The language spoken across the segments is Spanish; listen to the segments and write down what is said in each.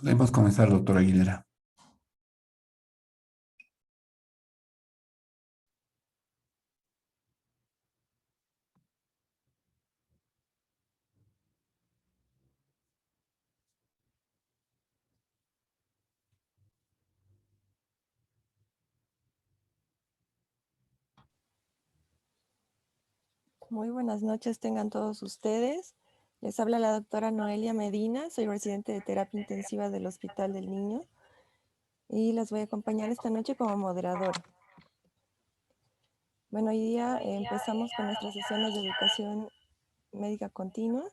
Podemos comenzar, doctora Aguilera. Muy buenas noches tengan todos ustedes. Les habla la doctora Noelia Medina, soy residente de terapia intensiva del Hospital del Niño y las voy a acompañar esta noche como moderadora. Bueno, hoy día empezamos con nuestras sesiones de educación médica continua.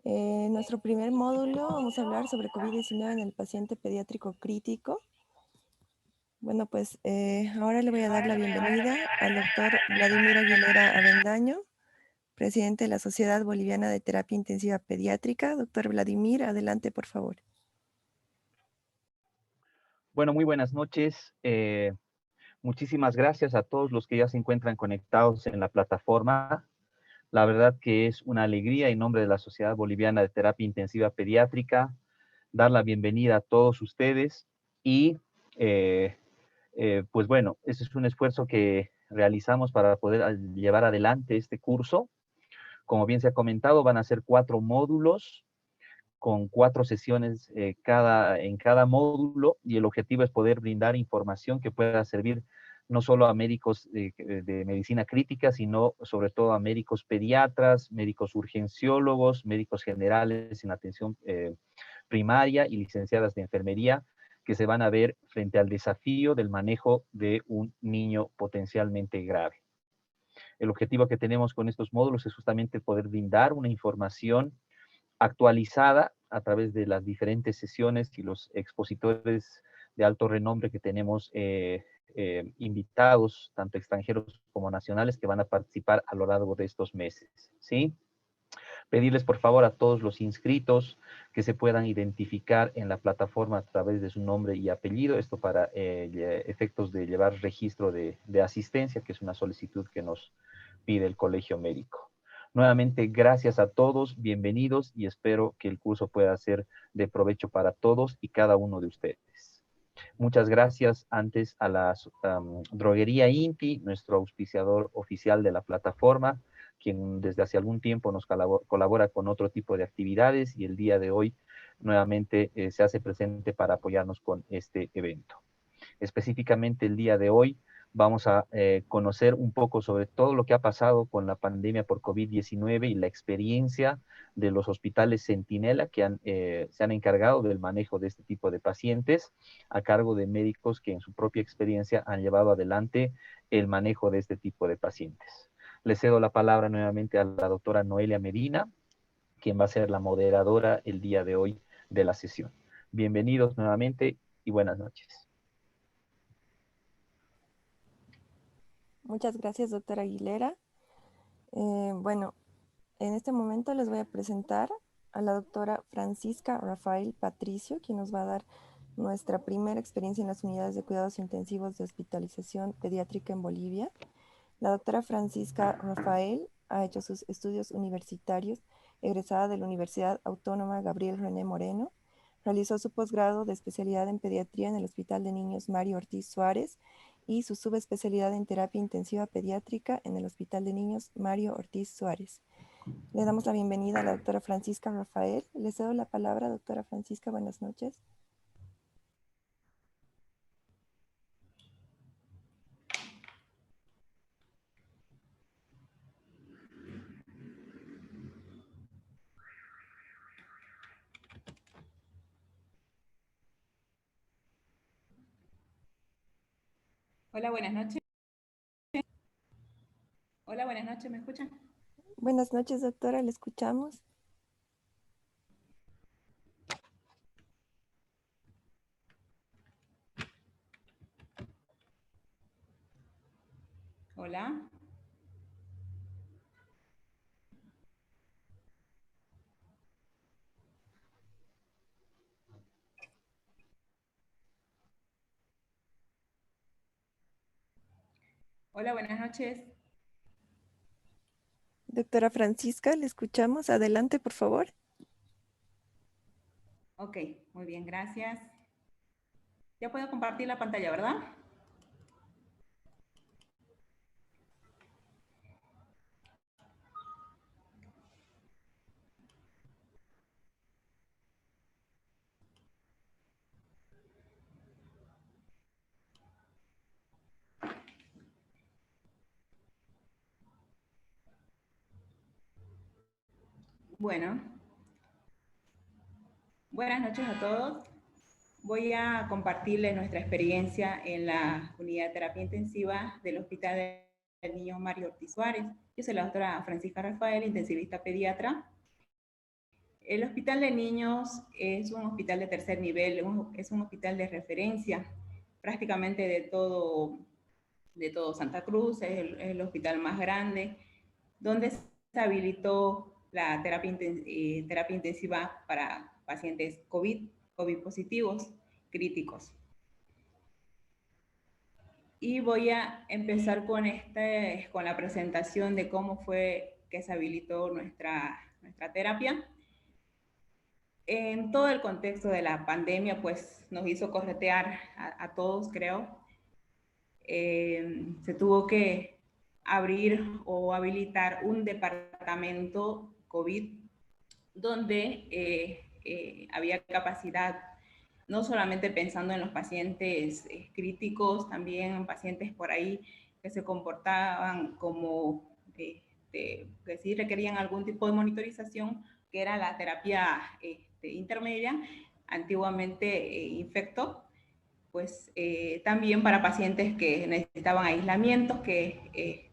En nuestro primer módulo vamos a hablar sobre COVID-19 en el paciente pediátrico crítico. Bueno, pues ahora le voy a dar la bienvenida al doctor Vladimir Aguilera Avendaño, presidente de la Sociedad Boliviana de Terapia Intensiva Pediátrica. Doctor Vladimir, adelante, por favor. Bueno, muy buenas noches. Muchísimas gracias a todos los que ya se encuentran conectados en la plataforma. La verdad que es una alegría en nombre de la Sociedad Boliviana de Terapia Intensiva Pediátrica dar la bienvenida a todos ustedes y pues bueno, ese es un esfuerzo que realizamos para poder llevar adelante este curso. Como bien se ha comentado, van a ser 4 módulos con 4 sesiones en cada módulo, y el objetivo es poder brindar información que pueda servir no solo a médicos de medicina crítica, sino sobre todo a médicos pediatras, médicos urgenciólogos, médicos generales en atención primaria y licenciadas de enfermería, que se van a ver frente al desafío del manejo de un niño potencialmente grave. El objetivo que tenemos con estos módulos es justamente poder brindar una información actualizada a través de las diferentes sesiones y los expositores de alto renombre que tenemos invitados, tanto extranjeros como nacionales, que van a participar a lo largo de estos meses, ¿sí? Pedirles por favor a todos los inscritos que se puedan identificar en la plataforma a través de su nombre y apellido, esto para efectos de llevar registro de asistencia, que es una solicitud que nos pide el Colegio Médico. Nuevamente, gracias a todos, bienvenidos, y espero que el curso pueda ser de provecho para todos y cada uno de ustedes. Muchas gracias antes a la Droguería Inti, nuestro auspiciador oficial de la plataforma, quien desde hace algún tiempo nos colabora con otro tipo de actividades, y el día de hoy nuevamente se hace presente para apoyarnos con este evento. Específicamente el día de hoy vamos a conocer un poco sobre todo lo que ha pasado con la pandemia por COVID-19 y la experiencia de los hospitales Centinela que se han encargado del manejo de este tipo de pacientes a cargo de médicos que en su propia experiencia han llevado adelante el manejo de este tipo de pacientes. Le cedo la palabra nuevamente a la doctora Noelia Medina, quien va a ser la moderadora el día de hoy de la sesión. Bienvenidos nuevamente y buenas noches. Muchas gracias, doctora Aguilera. Bueno, en este momento les voy a presentar a la doctora Francisca Rafael Patricio, quien nos va a dar nuestra primera experiencia en las unidades de cuidados intensivos de hospitalización pediátrica en Bolivia. La doctora Francisca Rafael ha hecho sus estudios universitarios, egresada de la Universidad Autónoma Gabriel René Moreno. Realizó su posgrado de especialidad en pediatría en el Hospital de Niños Mario Ortiz Suárez y su subespecialidad en terapia intensiva pediátrica en el Hospital de Niños Mario Ortiz Suárez. Le damos la bienvenida a la doctora Francisca Rafael. Le cedo la palabra, doctora Francisca. Buenas noches. Hola, buenas noches. Hola, buenas noches, ¿me escuchan? Buenas noches, doctora. Le escuchamos. Hola. Hola, buenas noches. Doctora Francisca, le escuchamos. Adelante, por favor. Ok, muy bien, gracias. Ya puedo compartir la pantalla, ¿verdad? Bueno, buenas noches a todos. Voy a compartirles nuestra experiencia en la unidad de terapia intensiva del Hospital del Niño Mario Ortiz Suárez. Yo soy la doctora Francisca Rafael, intensivista pediatra. El Hospital de Niños es un hospital de tercer nivel, es un hospital de referencia prácticamente de todo Santa Cruz, es el hospital más grande, donde se habilitó la terapia intensiva para pacientes COVID positivos críticos. Y voy a empezar con la presentación de cómo fue que se habilitó nuestra terapia. En todo el contexto de la pandemia, pues nos hizo corretear a todos, creo. Se tuvo que abrir o habilitar un departamento COVID donde había capacidad, no solamente pensando en los pacientes críticos, también en pacientes por ahí que se comportaban como que sí requerían algún tipo de monitorización, que era la terapia intermedia, antiguamente infecto, pues también para pacientes que necesitaban aislamientos, que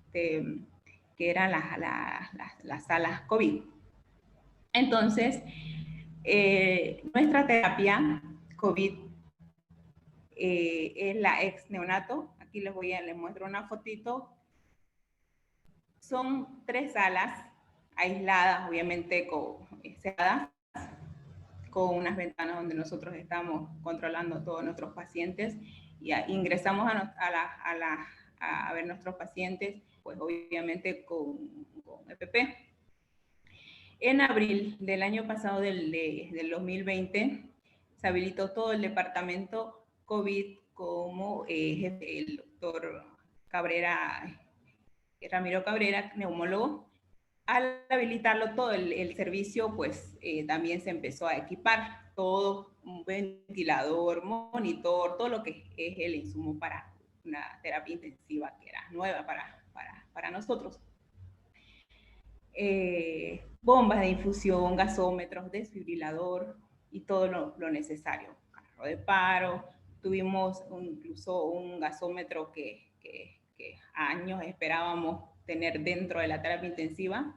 eran las salas COVID. Entonces, nuestra terapia COVID es la ex neonato. Aquí les muestro una fotito. Son 3 salas aisladas, obviamente cerradas, con unas ventanas donde nosotros estamos controlando a todos nuestros pacientes y ingresamos a ver nuestros pacientes, pues obviamente con EPP. En abril del año pasado, del 2020, se habilitó todo el departamento COVID como jefe, el doctor Ramiro Cabrera, neumólogo. Al habilitarlo todo el servicio, pues también se empezó a equipar todo, un ventilador, monitor, todo lo que es el insumo para una terapia intensiva que era nueva para nosotros. Bombas de infusión, gasómetros, desfibrilador y todo lo necesario. Carro de paro, tuvimos incluso un gasómetro que años esperábamos tener dentro de la terapia intensiva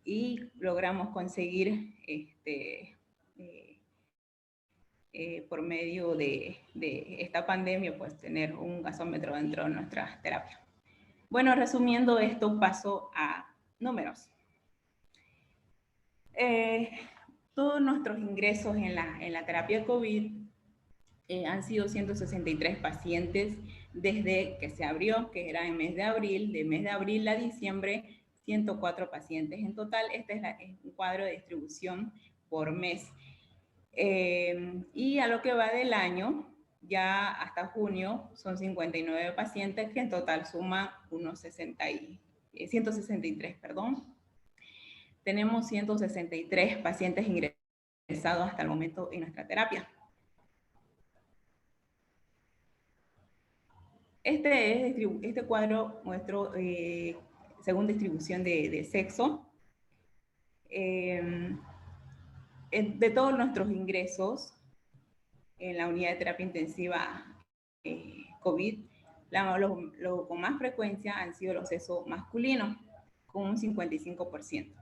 y logramos conseguir por medio de esta pandemia, pues tener un gasómetro dentro de nuestra terapia. Bueno, resumiendo esto, paso a números. Todos nuestros ingresos en la terapia COVID han sido 163 pacientes desde que se abrió, que era en mes de abril. De mes de abril a diciembre, 104 pacientes en total. Este es un cuadro de distribución por mes. Y a lo que va del año, ya hasta junio, son 59 pacientes que en total suman unos 163, perdón. Tenemos 163 pacientes ingresados hasta el momento en nuestra terapia. Este cuadro muestro según distribución de sexo. De todos nuestros ingresos en la unidad de terapia intensiva COVID, con más frecuencia han sido los sexos masculinos, con un 55%,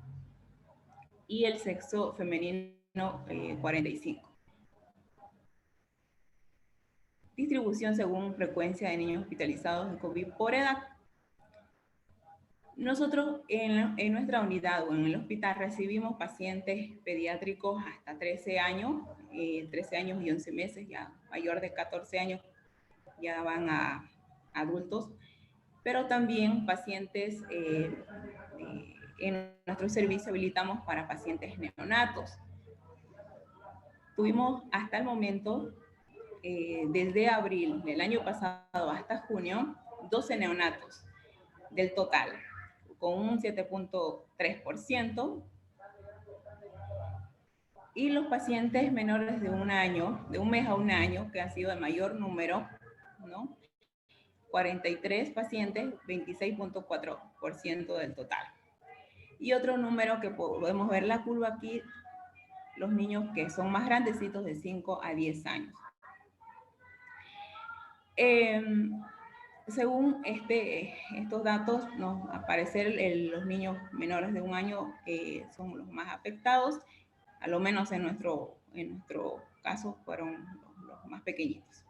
y el sexo femenino 45%. Distribución según frecuencia de niños hospitalizados en COVID por edad. Nosotros en nuestra unidad o en el hospital recibimos pacientes pediátricos hasta 13 años, 13 años y 11 meses, ya mayor de 14 años ya van a adultos, pero también pacientes en nuestro servicio habilitamos para pacientes neonatos. tuvimos hasta el momento, desde abril del año pasado hasta junio, 12 neonatos del total, con un 7.3%. Y los pacientes menores de un año, de un mes a un año, que ha sido el mayor número, ¿no? 43 pacientes, 26.4% del total. Y otro número que podemos ver la curva aquí, los niños que son más grandecitos de 5 a 10 años. Según estos datos, al parecer los niños menores de un año son los más afectados, a lo menos en nuestro caso fueron los más pequeñitos.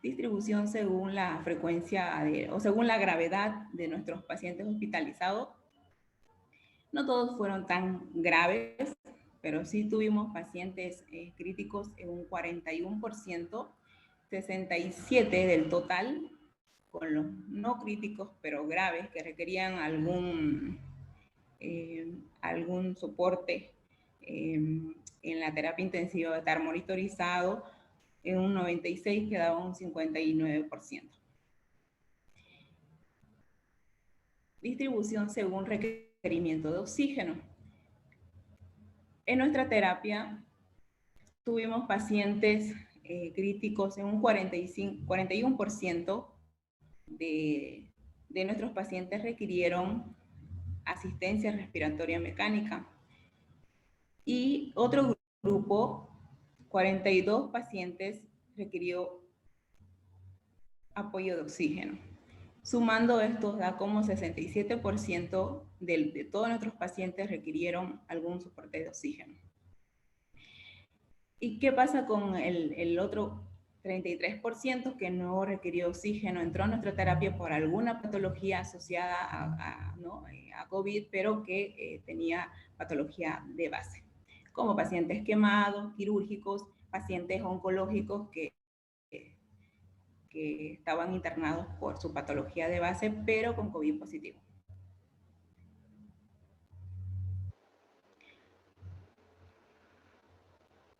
Distribución según la frecuencia o según la gravedad de nuestros pacientes hospitalizados. No todos fueron tan graves, pero sí tuvimos pacientes críticos en un 41%, 67% del total, con los no críticos pero graves que requerían algún soporte en la terapia intensiva, de estar monitorizado. En un 96% quedaba un 59%. Distribución según requerimiento de oxígeno. En nuestra terapia tuvimos pacientes críticos en un 41% de nuestros pacientes requirieron asistencia respiratoria mecánica. Y otro grupo, 42 pacientes, requirió apoyo de oxígeno. Sumando estos, da como 67% de todos nuestros pacientes requirieron algún soporte de oxígeno. ¿Y qué pasa con el otro 33% que no requirió oxígeno? Entró a nuestra terapia por alguna patología asociada a COVID, pero que tenía patología de base, como pacientes quemados, quirúrgicos, pacientes oncológicos que estaban internados por su patología de base, pero con COVID positivo.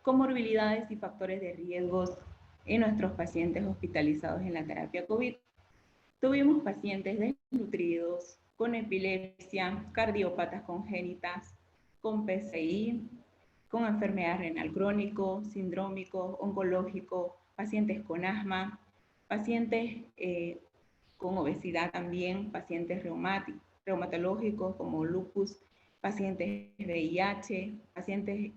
Comorbilidades y factores de riesgos en nuestros pacientes hospitalizados en la terapia COVID. Tuvimos pacientes desnutridos, con epilepsia, cardiópatas congénitas, con PCI, con enfermedad renal crónico, sindrómico, oncológico, pacientes con asma, pacientes con obesidad también, pacientes reumatológicos como lupus, pacientes VIH, pacientes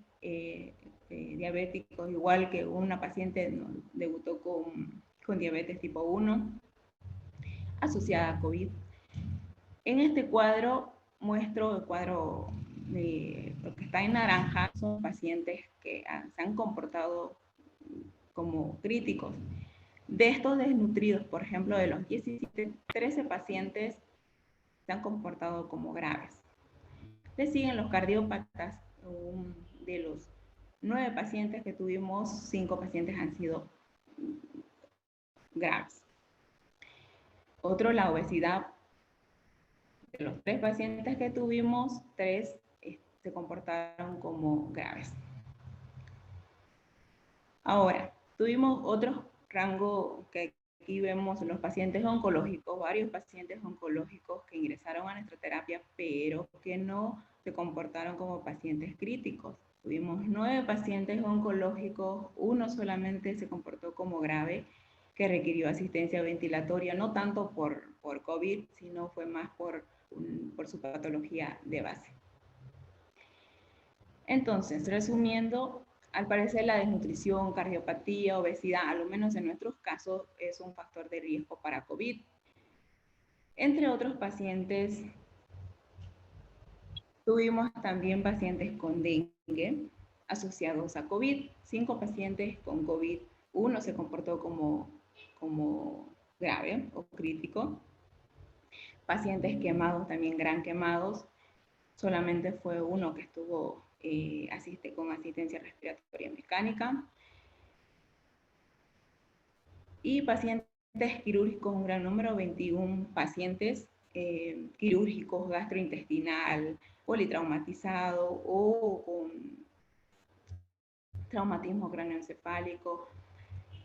diabéticos, igual que una paciente debutó con diabetes tipo 1 asociada a COVID. En este cuadro muestro el cuadro lo que está en naranja, son pacientes que se han comportado como críticos. De estos desnutridos, por ejemplo, de los 13 pacientes se han comportado como graves. Le siguen los cardiópatas. De los 9 pacientes que tuvimos, 5 pacientes han sido graves. Otro, la obesidad. De los 3 pacientes que tuvimos, 3 se comportaron como graves. Ahora, tuvimos otro rango que aquí vemos los pacientes oncológicos, varios pacientes oncológicos que ingresaron a nuestra terapia, pero que no se comportaron como pacientes críticos. Tuvimos 9 pacientes oncológicos, 1 solamente se comportó como grave, que requirió asistencia ventilatoria, no tanto por COVID, sino fue más por su patología de base. Entonces, resumiendo, al parecer la desnutrición, cardiopatía, obesidad, a lo menos en nuestros casos, es un factor de riesgo para COVID. Entre otros pacientes, tuvimos también pacientes con dengue asociados a COVID. 5 pacientes con COVID, 1 se comportó como grave o crítico. Pacientes quemados, también gran quemados, solamente fue 1 que estuvo con asistencia respiratoria mecánica. Y pacientes quirúrgicos, un gran número, 21 pacientes quirúrgicos, gastrointestinal, politraumatizado o con traumatismo cráneoencefálico,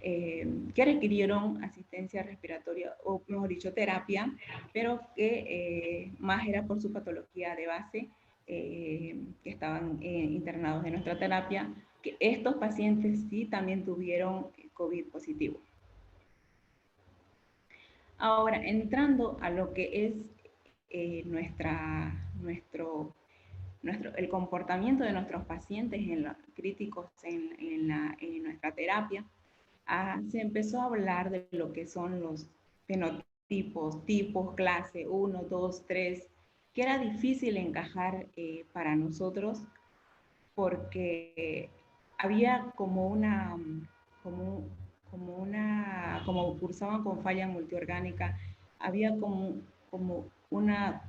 que requirieron asistencia respiratoria, o mejor dicho, terapia, pero que más era por su patología de base, que estaban internados en nuestra terapia, que estos pacientes sí también tuvieron COVID positivo. Ahora, entrando a lo que es el comportamiento de nuestros pacientes críticos en nuestra terapia, se empezó a hablar de lo que son los fenotipos, tipos, clase 1, 2, 3, que era difícil encajar para nosotros porque había como cursaban con falla multiorgánica, había como una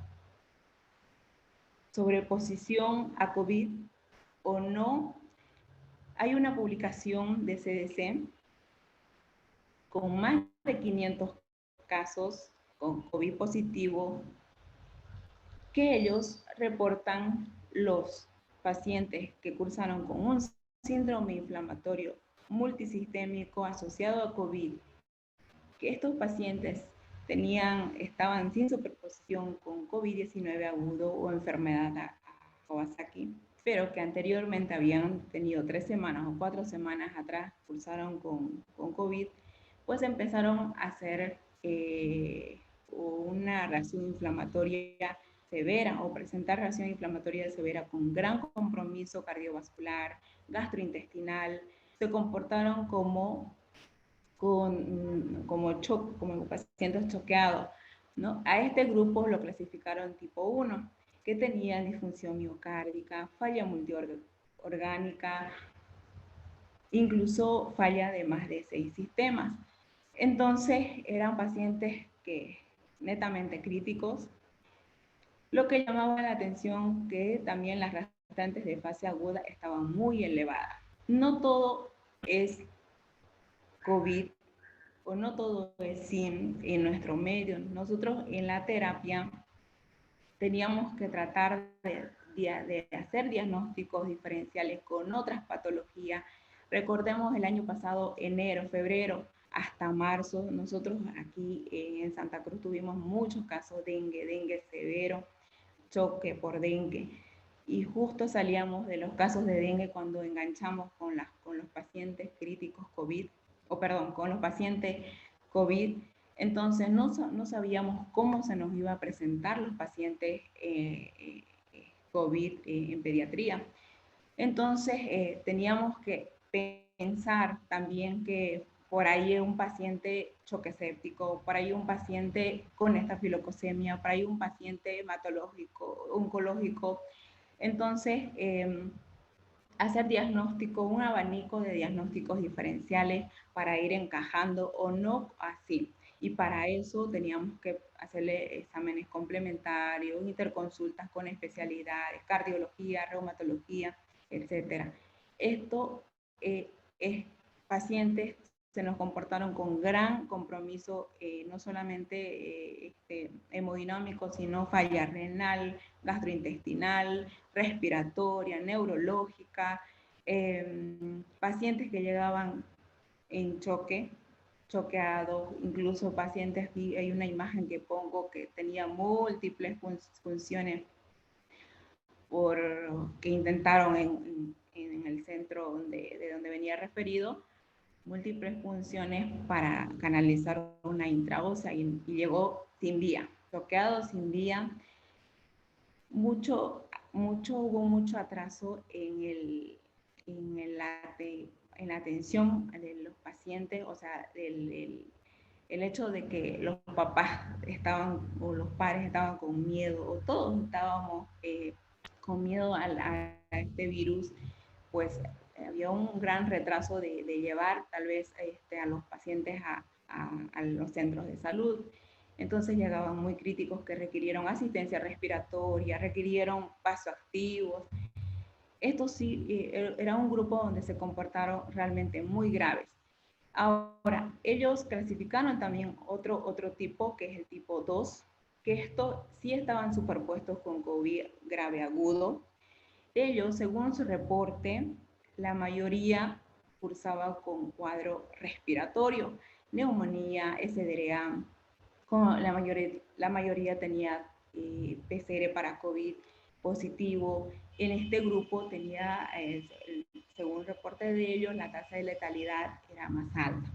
sobreposición a COVID o no. Hay una publicación de CDC con más de 500 casos con COVID positivo que ellos reportan los pacientes que cursaron con un síndrome inflamatorio multisistémico asociado a COVID, que estos pacientes estaban sin superposición con COVID-19 agudo o enfermedad a Kawasaki, pero que anteriormente habían tenido 3 semanas o 4 semanas atrás cursaron con COVID, pues empezaron a hacer una reacción inflamatoria severa o presentar reacción inflamatoria severa con gran compromiso cardiovascular, gastrointestinal, se comportaron como pacientes choqueados, ¿no? A este grupo lo clasificaron tipo 1, que tenían disfunción miocárdica, falla multiorgánica, incluso falla de más de 6 sistemas. Entonces, eran pacientes que netamente críticos. Lo que llamaba la atención que también las restantes de fase aguda estaban muy elevadas. No todo es COVID o no todo es SIM en nuestro medio. Nosotros en la terapia teníamos que tratar de hacer diagnósticos diferenciales con otras patologías. Recordemos el año pasado, enero, febrero, hasta marzo, nosotros aquí en Santa Cruz tuvimos muchos casos de dengue severo, choque por dengue. Y justo salíamos de los casos de dengue cuando enganchamos con los pacientes críticos COVID, con los pacientes COVID. Entonces no sabíamos cómo se nos iba a presentar los pacientes COVID en pediatría. Entonces teníamos que pensar también que por ahí un paciente choque séptico, por ahí un paciente con estafilocosemia, por ahí un paciente hematológico, oncológico. Entonces, hacer diagnóstico, un abanico de diagnósticos diferenciales para ir encajando o no así. Y para eso teníamos que hacerle exámenes complementarios, interconsultas con especialidades, cardiología, reumatología, etc. Esto pacientes se nos comportaron con gran compromiso, no solamente hemodinámico, sino falla renal, gastrointestinal, respiratoria, neurológica, pacientes que llegaban en choqueados, incluso pacientes, hay una imagen que pongo que tenía múltiples funciones que intentaron en el centro de donde venía referido, múltiples funciones para canalizar una intraósea y llegó sin vía, choqueado sin vía. Hubo mucho atraso en la atención de los pacientes, o sea, el hecho de que los papás o los padres estaban con miedo, o todos estábamos con miedo a este virus, pues había un gran retraso de llevar tal vez a los pacientes a los centros de salud. Entonces llegaban muy críticos que requirieron asistencia respiratoria, requirieron vasoactivos. Esto sí, era un grupo donde se comportaron realmente muy graves. Ahora, ellos clasificaron también otro tipo, que es el tipo 2, que estos sí estaban superpuestos con COVID grave agudo. De ellos, según su reporte, la mayoría cursaba con cuadro respiratorio, neumonía, SDRA, la mayoría tenía PCR para COVID positivo. En este grupo tenía, según el reporte de ellos, la tasa de letalidad era más alta.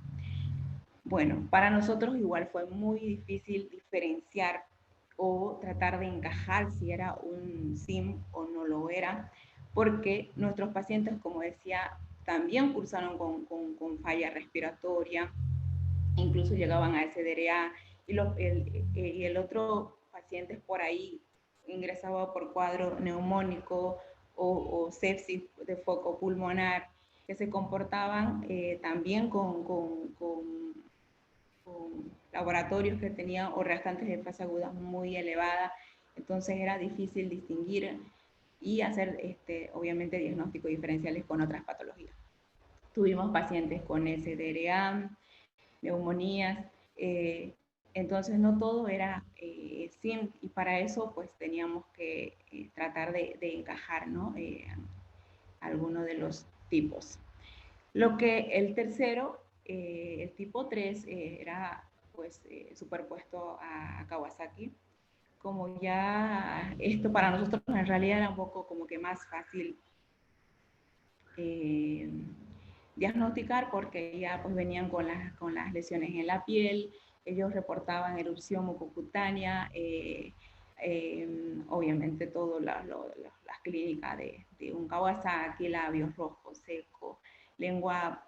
Bueno, para nosotros igual fue muy difícil diferenciar o tratar de encajar si era un SIM o no lo era, porque nuestros pacientes, como decía, también cursaron con falla respiratoria, incluso llegaban a SDRA, y el otro paciente por ahí ingresaba por cuadro neumónico o sepsis de foco pulmonar, que se comportaban también con laboratorios que tenían o restantes de fase aguda muy elevada. Entonces era difícil distinguir y hacer obviamente diagnósticos diferenciales con otras patologías. Tuvimos pacientes con SDRA, neumonías, entonces no todo era SIM, y para eso pues teníamos que tratar de encajar, ¿no? Alguno de los tipos. Lo que el tercero, el tipo 3, era pues superpuesto a Kawasaki. Como ya esto para nosotros en realidad era un poco como que más fácil diagnosticar, porque ya pues venían con las lesiones en la piel, ellos reportaban erupción mucocutánea, obviamente todas las clínicas de un Kawasaki, labios rojos, secos, lengua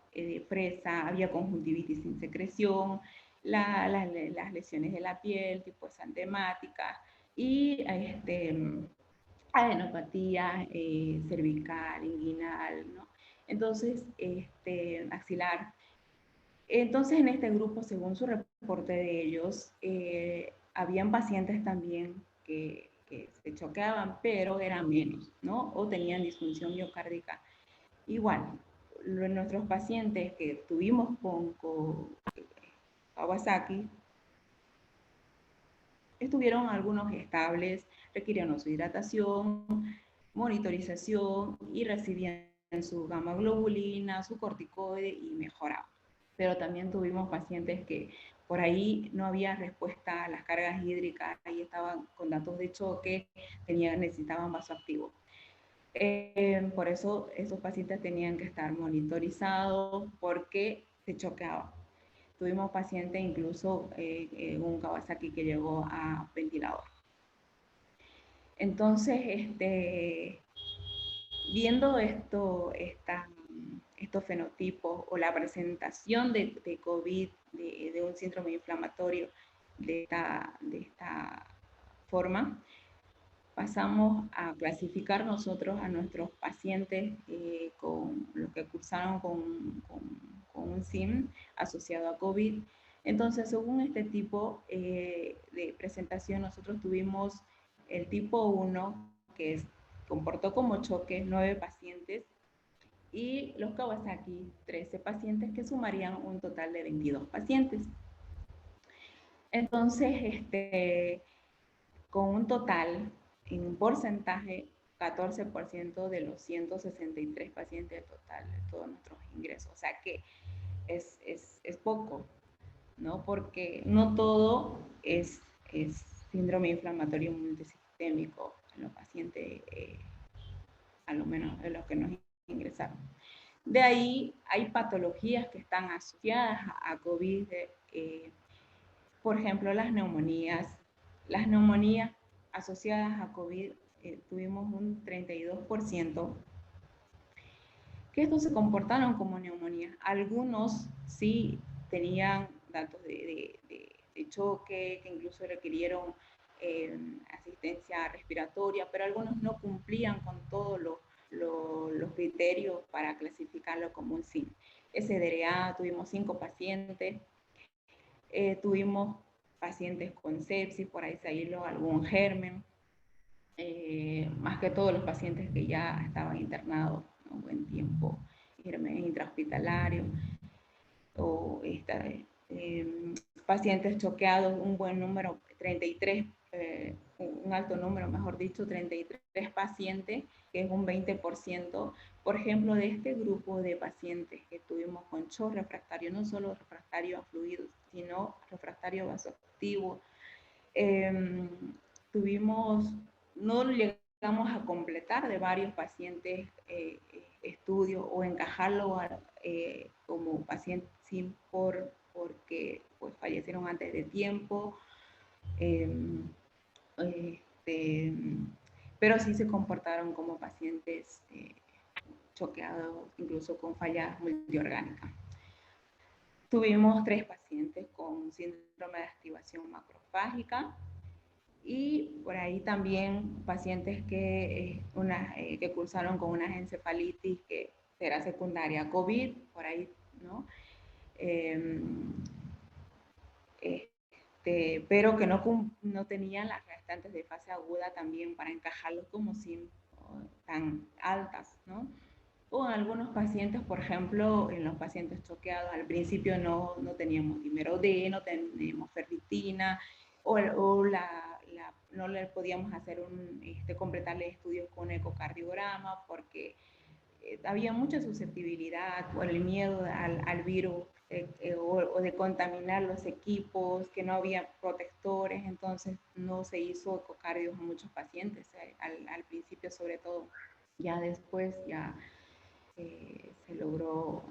presa, había conjuntivitis sin secreción, las lesiones de la piel, tipo exantemática, y adenopatía cervical, inguinal, ¿no? Entonces, axilar. Entonces, en este grupo, según su reporte de ellos, habían pacientes también que se choqueaban, pero eran menos, ¿no? O tenían disfunción miocárdica. Igual, nuestros pacientes que tuvimos con Kawasaki, estuvieron algunos estables, requirieron su hidratación, monitorización y recibían su gamma globulina, su corticoide y mejoraban. Pero también tuvimos pacientes que por ahí no había respuesta a las cargas hídricas y estaban con datos de choque, necesitaban vasoactivo. Por eso esos pacientes tenían que estar monitorizados porque se choqueaban. Tuvimos pacientes incluso un Kawasaki que llegó a ventilador. Entonces, viendo estos fenotipos o la presentación de COVID, de un síndrome inflamatorio de esta forma, pasamos a clasificar nosotros a nuestros pacientes con los que cursaron con un SIM asociado a COVID. Entonces, según este tipo de presentación, nosotros tuvimos el tipo 1, que comportó como choque 9 pacientes, y los Kawasaki 13 pacientes, que sumarían un total de 22 pacientes. Entonces, con un total, en un porcentaje, 14% de los 163 pacientes total de todos nuestros ingresos. O sea que es poco, ¿no? Porque no todo es síndrome inflamatorio multisistémico en los pacientes, a lo menos en los que nos ingresaron. De ahí hay patologías que están asociadas a COVID, por ejemplo, las neumonías. Las neumonías asociadas a COVID, tuvimos un 32%, que estos se comportaron como neumonía. Algunos sí tenían datos de choque, que incluso requirieron asistencia respiratoria, pero algunos no cumplían con todos los criterios para clasificarlo como un SIM. SDRA, tuvimos 5 pacientes, tuvimos pacientes con sepsis, por ahí se algún germen, más que todos los pacientes que ya estaban internados un buen tiempo, germen intrahospitalario, o pacientes choqueados, un buen número, 33, un alto número, mejor dicho, 33 pacientes, que es un 20%. Por ejemplo, de este grupo de pacientes que tuvimos con shock refractario, no solo refractario a fluidos, sino refractario vasoactivo, no llegamos a completar de varios pacientes estudios o encajarlo como pacientes porque pues, fallecieron antes de tiempo, pero sí se comportaron como pacientes choqueados, incluso con falla multiorgánica. Tuvimos 3 pacientes con síndrome de activación macrofágica y por ahí también pacientes que cursaron con una encefalitis que será secundaria a COVID, por ahí, ¿no? Pero que no tenían las restantes de fase aguda también para encajarlos como sin tan altas, ¿no? O en algunos pacientes, por ejemplo, en los pacientes choqueados, al principio no teníamos dímero D, no teníamos ferritina, no le podíamos hacer completarle estudios con ecocardiograma porque había mucha susceptibilidad por el miedo al virus o de contaminar los equipos, que no había protectores, entonces no se hizo ecocardios a muchos pacientes, al principio sobre todo. Ya después se logró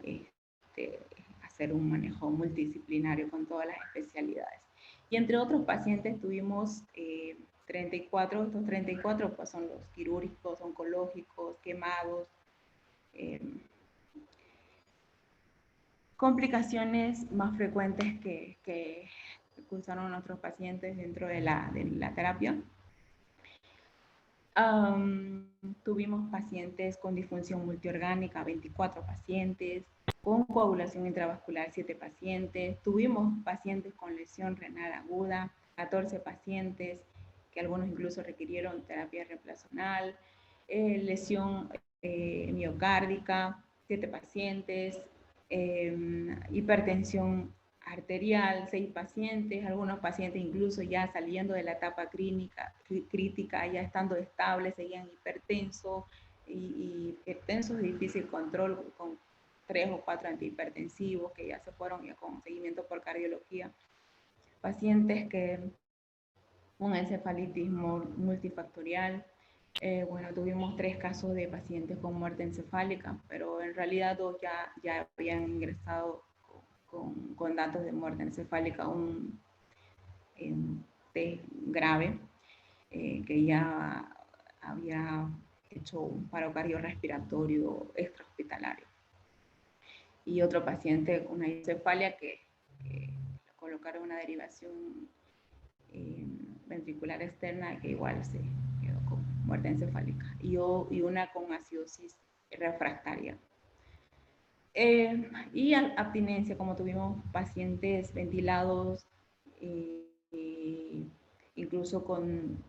hacer un manejo multidisciplinario con todas las especialidades. Y entre otros pacientes tuvimos 34, estos 34 pues son los quirúrgicos, oncológicos, quemados, complicaciones más frecuentes que cursaron nuestros pacientes dentro de la terapia. Tuvimos pacientes con disfunción multiorgánica, 24 pacientes, con coagulación intravascular, 7 pacientes. Tuvimos pacientes con lesión renal aguda, 14 pacientes, que algunos incluso requirieron terapia reemplazacional, lesión miocárdica, 7 pacientes, hipertensión arterial, 6 pacientes, algunos pacientes incluso ya saliendo de la etapa crítica, ya estando estables, seguían hipertensos y hipertensos de difícil control con 3 o 4 antihipertensivos que ya se fueron ya con seguimiento por cardiología. Pacientes que un encefalitis multifactorial. Bueno, tuvimos 3 casos de pacientes con muerte encefálica, pero en realidad 2 ya habían ingresado con datos de muerte encefálica, un test grave, que ya había hecho un paro cardiorrespiratorio extrahospitalario. Y otro paciente con una encefalia que le colocaron una derivación ventricular externa que igual se quedó con muerte encefálica. Y una con acidosis refractaria. Y abstinencia, como tuvimos pacientes ventilados, incluso con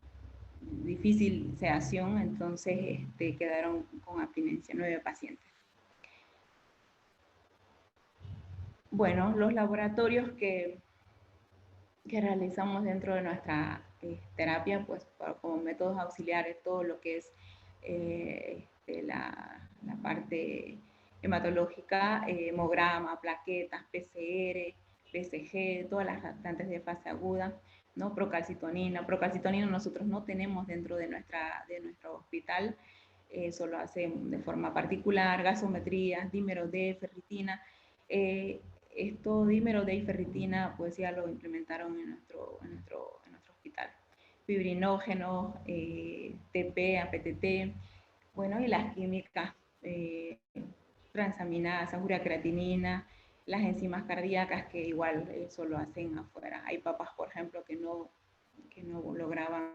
difícil sedación, entonces quedaron con abstinencia 9 pacientes. Bueno, los laboratorios que realizamos dentro de nuestra terapia, pues como métodos auxiliares, todo lo que es la parte hematológica, hemograma, plaquetas, PCR, PSG, todas las reactantes de fase aguda, ¿no? Procalcitonina nosotros no tenemos dentro de nuestro hospital, eso lo hacen de forma particular, gasometrías, dímero D, ferritina. Esto dímero D y ferritina pues ya lo implementaron en nuestro hospital. Fibrinógenos, TP, APTT, bueno, y las químicas transaminasas, ureacreatinina, las enzimas cardíacas que igual eso lo hacen afuera. Hay papas, por ejemplo, que no lograban,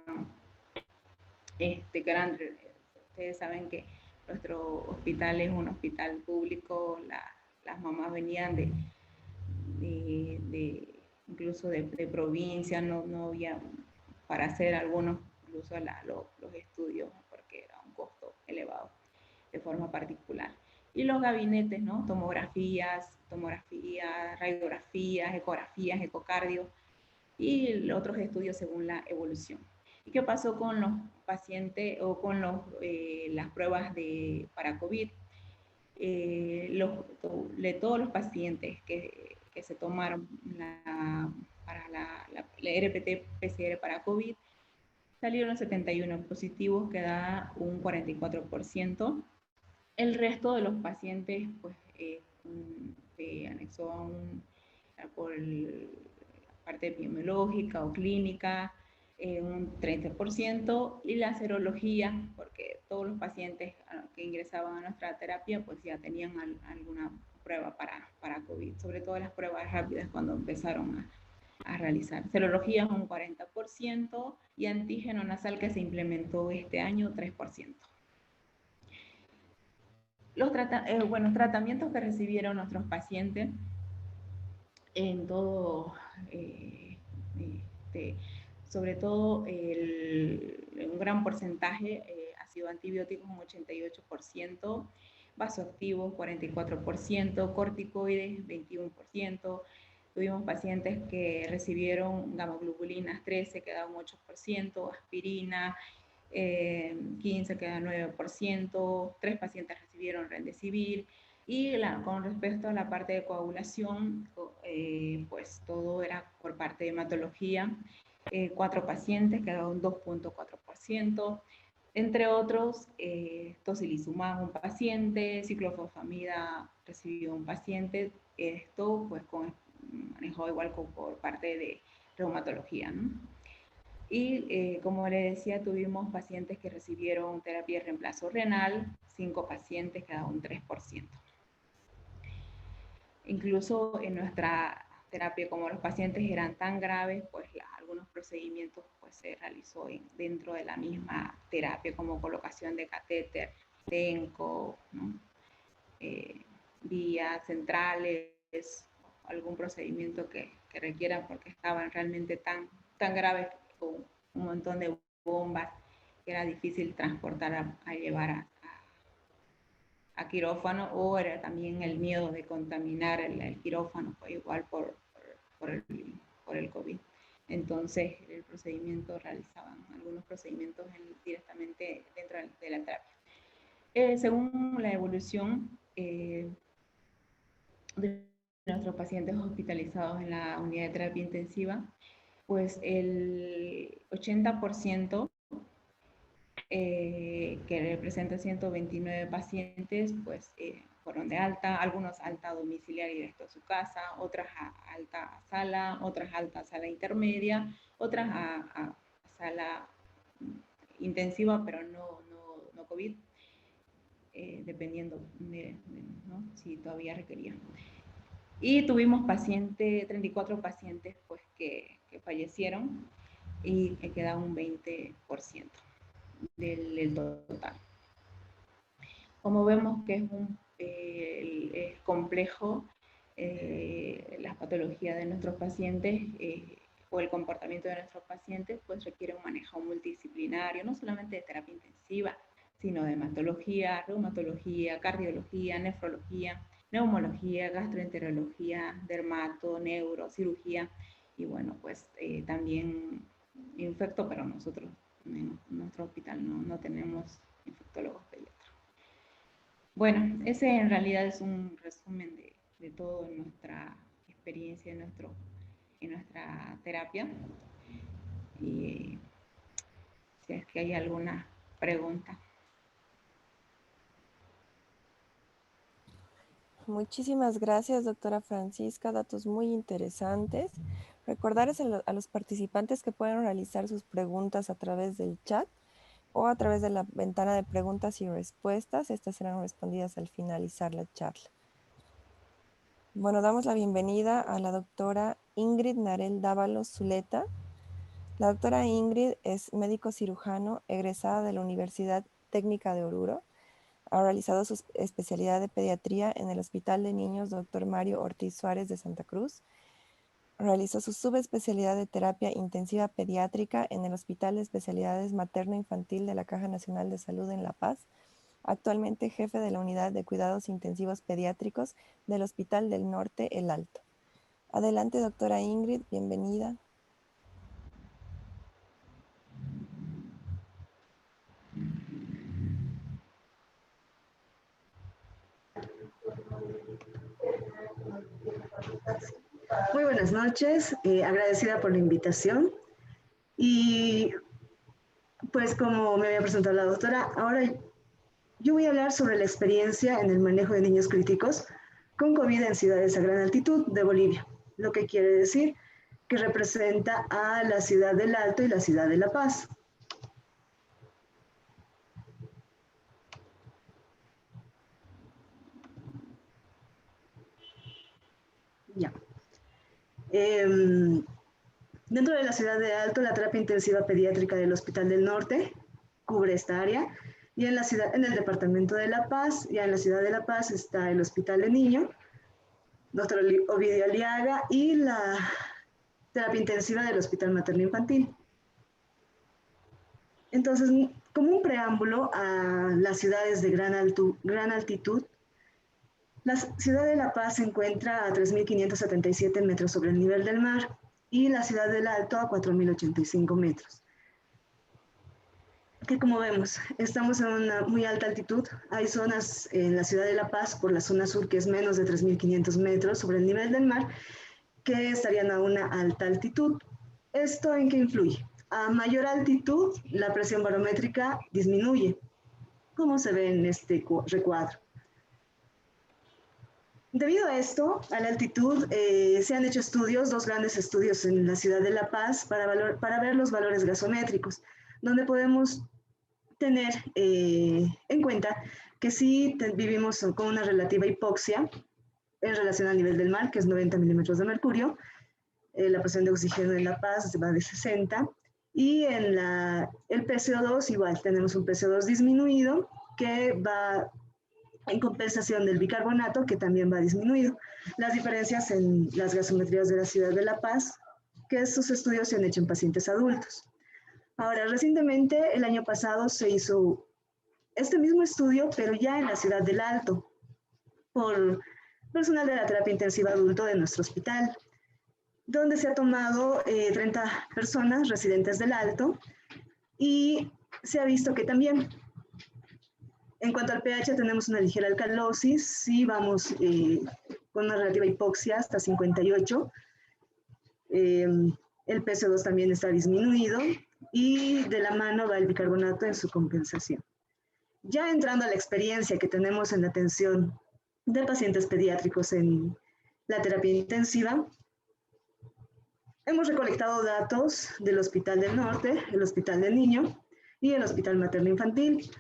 ustedes saben que nuestro hospital es un hospital público, las mamás venían incluso de provincia, no había para hacer algunos, incluso los estudios, porque era un costo elevado de forma particular. Y los gabinetes, ¿no? Tomografías, radiografías, ecografías, ecocardio y otros estudios según la evolución. ¿Y qué pasó con los pacientes o con las pruebas para COVID? De todos los pacientes que se tomaron para la RPT-PCR para COVID, salieron 71 positivos, que da un 44%. El resto de los pacientes, pues, se anexó por la parte epidemiológica o clínica, un 30%, y la serología, porque todos los pacientes que ingresaban a nuestra terapia, pues ya tenían alguna prueba para COVID, sobre todo las pruebas rápidas cuando empezaron a realizar. Serología un 40% y antígeno nasal que se implementó este año 3%. Los tratamientos que recibieron nuestros pacientes en todo, sobre todo un gran porcentaje ha sido antibióticos, un 88%, vasoactivos 44%, corticoides 21%. Tuvimos pacientes que recibieron gamaglobulinas 13, que da un 8%, aspirina 15, que da 9%, 3 pacientes recibieron Remdesivir, y con respecto a la parte de coagulación, pues todo era por parte de hematología, 4 pacientes, que da un 2.4%, entre otros, tocilizumab un paciente, ciclofosfamida recibió un paciente, esto pues manejado igual por parte de reumatología, ¿no? Y como le decía, tuvimos pacientes que recibieron terapia de reemplazo renal, 5 pacientes, que da un 3%. Incluso en nuestra terapia, como los pacientes eran tan graves, pues algunos procedimientos pues, se realizó dentro de la misma terapia, como colocación de catéter, TENCO, ¿no? Vías centrales, algún procedimiento que requiera, porque estaban realmente tan graves, con un montón de bombas, que era difícil transportar a llevar a quirófano, o era también el miedo de contaminar el quirófano, pues igual por el COVID. Entonces, el procedimiento realizaban algunos procedimientos directamente dentro de la terapia. Según la evolución de nuestros pacientes hospitalizados en la unidad de terapia intensiva, pues el 80%, que representa 129 pacientes, pues fueron de alta, algunos alta domiciliaria directo a su casa, otras a alta sala, otras alta sala intermedia, otras a sala intensiva, pero no COVID, dependiendo ¿no? Si todavía requerían. Y tuvimos 34 pacientes pues, que fallecieron, y que queda un 20% del total. Como vemos que es complejo la patología de nuestros pacientes, o el comportamiento de nuestros pacientes, pues requiere un manejo multidisciplinario, no solamente de terapia intensiva, sino de hematología, reumatología, cardiología, nefrología, neumología, gastroenterología, dermato, neuro, cirugía, y bueno, pues también infecto, pero nosotros en nuestro hospital no tenemos infectólogos pediatras. Bueno, ese en realidad es un resumen de toda nuestra experiencia en nuestra terapia. Y si es que hay alguna pregunta. Muchísimas gracias, doctora Francisca, datos muy interesantes. Recordarles a los participantes que pueden realizar sus preguntas a través del chat o a través de la ventana de preguntas y respuestas. Estas serán respondidas al finalizar la charla. Bueno, damos la bienvenida a la doctora Ingrid Narel Dávalos Zuleta. La doctora Ingrid es médico cirujano egresada de la Universidad Técnica de Oruro. Ha realizado su especialidad de pediatría en el Hospital de Niños Dr. Mario Ortiz Suárez de Santa Cruz. Realizó su subespecialidad de terapia intensiva pediátrica en el Hospital de Especialidades Materno-Infantil de la Caja Nacional de Salud en La Paz. actualmente jefe de la Unidad de Cuidados Intensivos Pediátricos del Hospital del Norte El Alto. Adelante, doctora Ingrid, bienvenida. Muy buenas noches, agradecida por la invitación. Y pues como me había presentado la doctora, ahora yo voy a hablar sobre la experiencia en el manejo de niños críticos con COVID en ciudades a gran altitud de Bolivia, lo que quiere decir que representa a la ciudad del Alto y la ciudad de La Paz. Ya. Dentro de la ciudad de Alto, la terapia intensiva pediátrica del Hospital del Norte cubre esta área, y en el departamento de La Paz, ya en la ciudad de La Paz está el Hospital de Niño, Dr. Ovidio Aliaga, y la terapia intensiva del Hospital Materno Infantil. Entonces, como un preámbulo a las ciudades de gran altitud, la ciudad de La Paz se encuentra a 3.577 metros sobre el nivel del mar y la ciudad del Alto a 4.085 metros. Que como vemos, estamos en una muy alta altitud. Hay zonas en la ciudad de La Paz, por la zona sur, que es menos de 3.500 metros sobre el nivel del mar, que estarían a una alta altitud. ¿Esto en qué influye? A mayor altitud, la presión barométrica disminuye, como se ve en este recuadro. Debido a esto, a la altitud, se han hecho estudios, dos grandes estudios en la ciudad de La Paz para ver los valores gasométricos, donde podemos tener en cuenta que sí vivimos con una relativa hipoxia en relación al nivel del mar, que es 90 milímetros de mercurio. La presión de oxígeno en La Paz va de 60, y en el PCO2 igual, tenemos un PCO2 disminuido que va en compensación del bicarbonato, que también va disminuido. Las diferencias en las gasometrías de la ciudad de La Paz, que estos estudios se han hecho en pacientes adultos. Ahora, recientemente, el año pasado, se hizo este mismo estudio, pero ya en la ciudad del Alto, por personal de la terapia intensiva adulto de nuestro hospital, donde se ha tomado 30 personas residentes del Alto, y se ha visto que también, en cuanto al pH, tenemos una ligera alcalosis, sí vamos con una relativa hipoxia hasta 58, el PCO2 también está disminuido, y de la mano va el bicarbonato en su compensación. Ya entrando a la experiencia que tenemos en la atención de pacientes pediátricos en la terapia intensiva, hemos recolectado datos del Hospital del Norte, el Hospital del Niño y el Hospital Materno Infantil,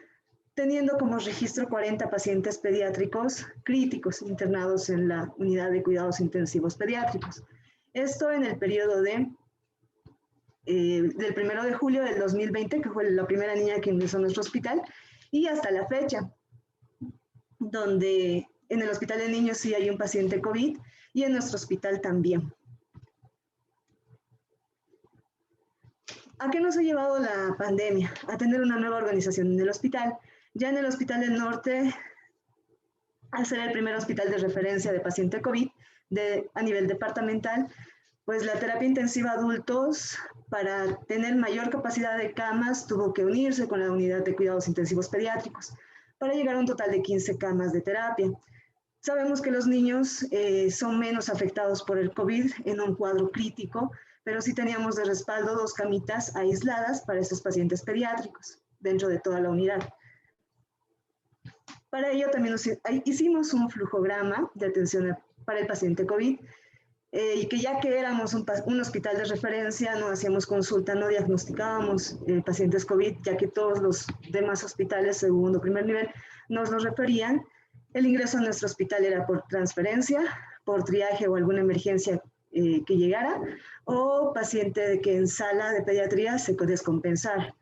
teniendo como registro 40 pacientes pediátricos críticos internados en la unidad de cuidados intensivos pediátricos. Esto en el periodo del 1 de julio del 2020, que fue la primera niña que ingresó a nuestro hospital, y hasta la fecha, donde en el Hospital de Niños sí hay un paciente COVID y en nuestro hospital también. ¿A qué nos ha llevado la pandemia? A tener una nueva organización en el hospital. Ya en el Hospital del Norte, al ser el primer hospital de referencia de paciente COVID a nivel departamental, pues la terapia intensiva adultos, para tener mayor capacidad de camas, tuvo que unirse con la unidad de cuidados intensivos pediátricos para llegar a un total de 15 camas de terapia. Sabemos que los niños son menos afectados por el COVID en un cuadro crítico, pero sí teníamos de respaldo 2 camitas aisladas para estos pacientes pediátricos dentro de toda la unidad. Para ello también hicimos un flujograma de atención para el paciente COVID, y que ya que éramos un hospital de referencia, no hacíamos consulta, no diagnosticábamos pacientes COVID, ya que todos los demás hospitales, segundo o primer nivel, nos lo referían. El ingreso a nuestro hospital era por transferencia, por triaje o alguna emergencia que llegara, o paciente que en sala de pediatría se podía descompensar.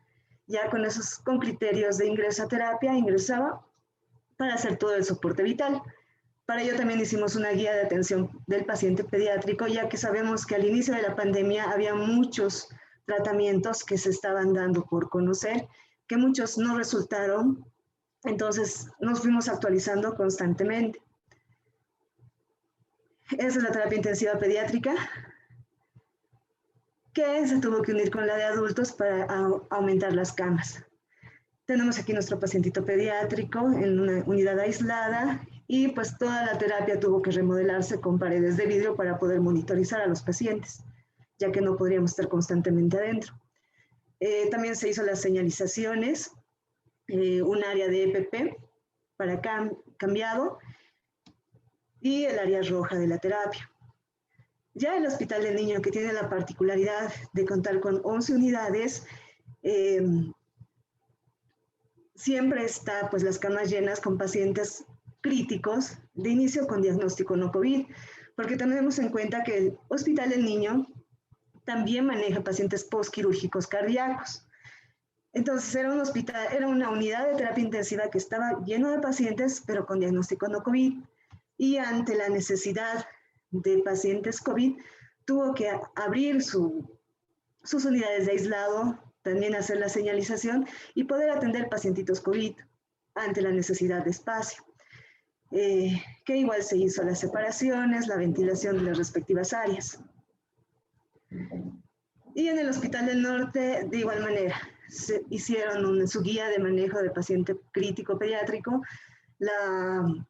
Ya con criterios de ingreso a terapia, ingresaba para hacer todo el soporte vital. Para ello también hicimos una guía de atención del paciente pediátrico, ya que sabemos que al inicio de la pandemia había muchos tratamientos que se estaban dando por conocer, que muchos no resultaron Entonces nos fuimos actualizando constantemente. Esa es la terapia intensiva pediátrica, que se tuvo que unir con la de adultos para aumentar las camas. Tenemos aquí nuestro pacientito pediátrico en una unidad aislada y pues toda la terapia tuvo que remodelarse con paredes de vidrio para poder monitorizar a los pacientes, ya que no podríamos estar constantemente adentro. También se hizo las señalizaciones, un área de EPP para cambiado y el área roja de la terapia. Ya el Hospital del Niño, que tiene la particularidad de contar con 11 unidades, siempre está pues las camas llenas con pacientes críticos de inicio con diagnóstico no COVID, porque tenemos en cuenta que el Hospital del Niño también maneja pacientes postquirúrgicos cardíacos. Entonces era un hospital, era una unidad de terapia intensiva que estaba lleno de pacientes, pero con diagnóstico no COVID. Y ante la necesidad de pacientes COVID, tuvo que abrir sus unidades de aislado, también hacer la señalización y poder atender pacientitos COVID ante la necesidad de espacio. Que igual se hizo las separaciones, la ventilación de las respectivas áreas. Y en el Hospital del Norte, de igual manera, se hicieron su guía de manejo de paciente crítico pediátrico, la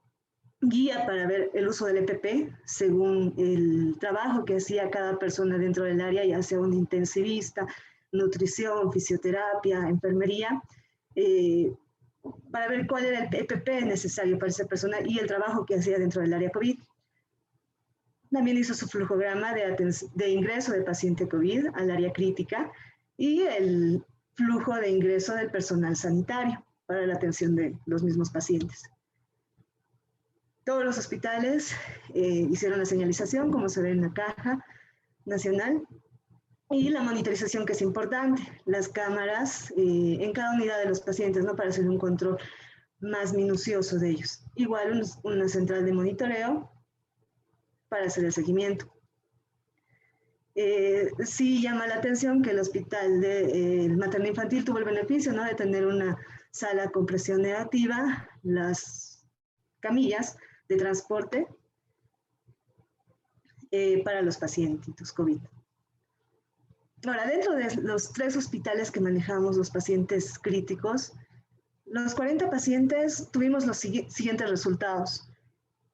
guía para ver el uso del EPP según el trabajo que hacía cada persona dentro del área, ya sea un intensivista, nutrición, fisioterapia, enfermería, para ver cuál era el EPP necesario para esa persona y el trabajo que hacía dentro del área COVID. También hizo su flujograma de ingreso de paciente COVID al área crítica y el flujo de ingreso del personal sanitario para la atención de los mismos pacientes. Todos los hospitales hicieron la señalización, como se ve en la caja nacional, y la monitorización, que es importante, las cámaras en cada unidad de los pacientes, ¿no? Para hacer un control más minucioso de ellos. Igual una central de monitoreo para hacer el seguimiento. Sí llama la atención que el hospital materno-infantil tuvo el beneficio, ¿no? De tener una sala con presión negativa, las camillas de transporte para los pacientitos COVID. Ahora, dentro de los 3 hospitales que manejamos los pacientes críticos, los 40 pacientes tuvimos los siguientes resultados.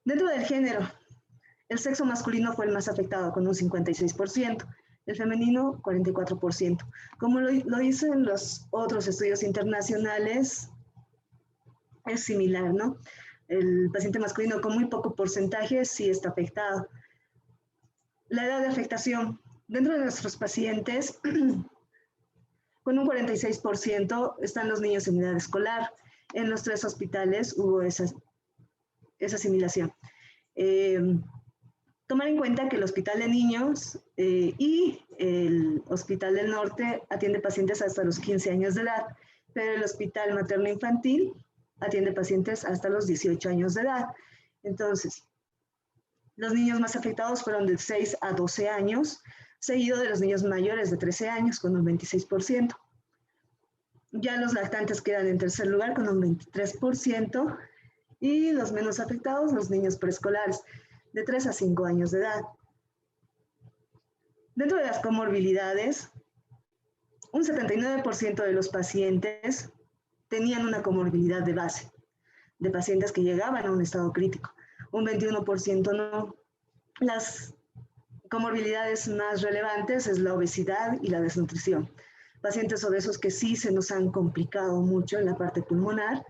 Dentro del género, el sexo masculino fue el más afectado, con un 56%, el femenino 44%. Como lo dicen los otros estudios internacionales, es similar, ¿no? El paciente masculino con muy poco porcentaje sí está afectado. La edad de afectación. Dentro de nuestros pacientes, con un 46% están los niños en edad escolar. En los 3 hospitales hubo esa asimilación. Tomar en cuenta que el Hospital de Niños y el Hospital del Norte atiende pacientes hasta los 15 años de edad, pero el Hospital Materno-Infantil atiende pacientes hasta los 18 años de edad. Entonces, los niños más afectados fueron de 6 a 12 años, seguido de los niños mayores de 13 años con un 26%. Ya los lactantes quedan en tercer lugar con un 23%, y los menos afectados, los niños preescolares, de 3 a 5 años de edad. Dentro de las comorbilidades, un 79% de los pacientes tenían una comorbilidad de base, de pacientes que llegaban a un estado crítico. Un 21% no. Las comorbilidades más relevantes es la obesidad y la desnutrición. Pacientes obesos que sí se nos han complicado mucho en la parte pulmonar,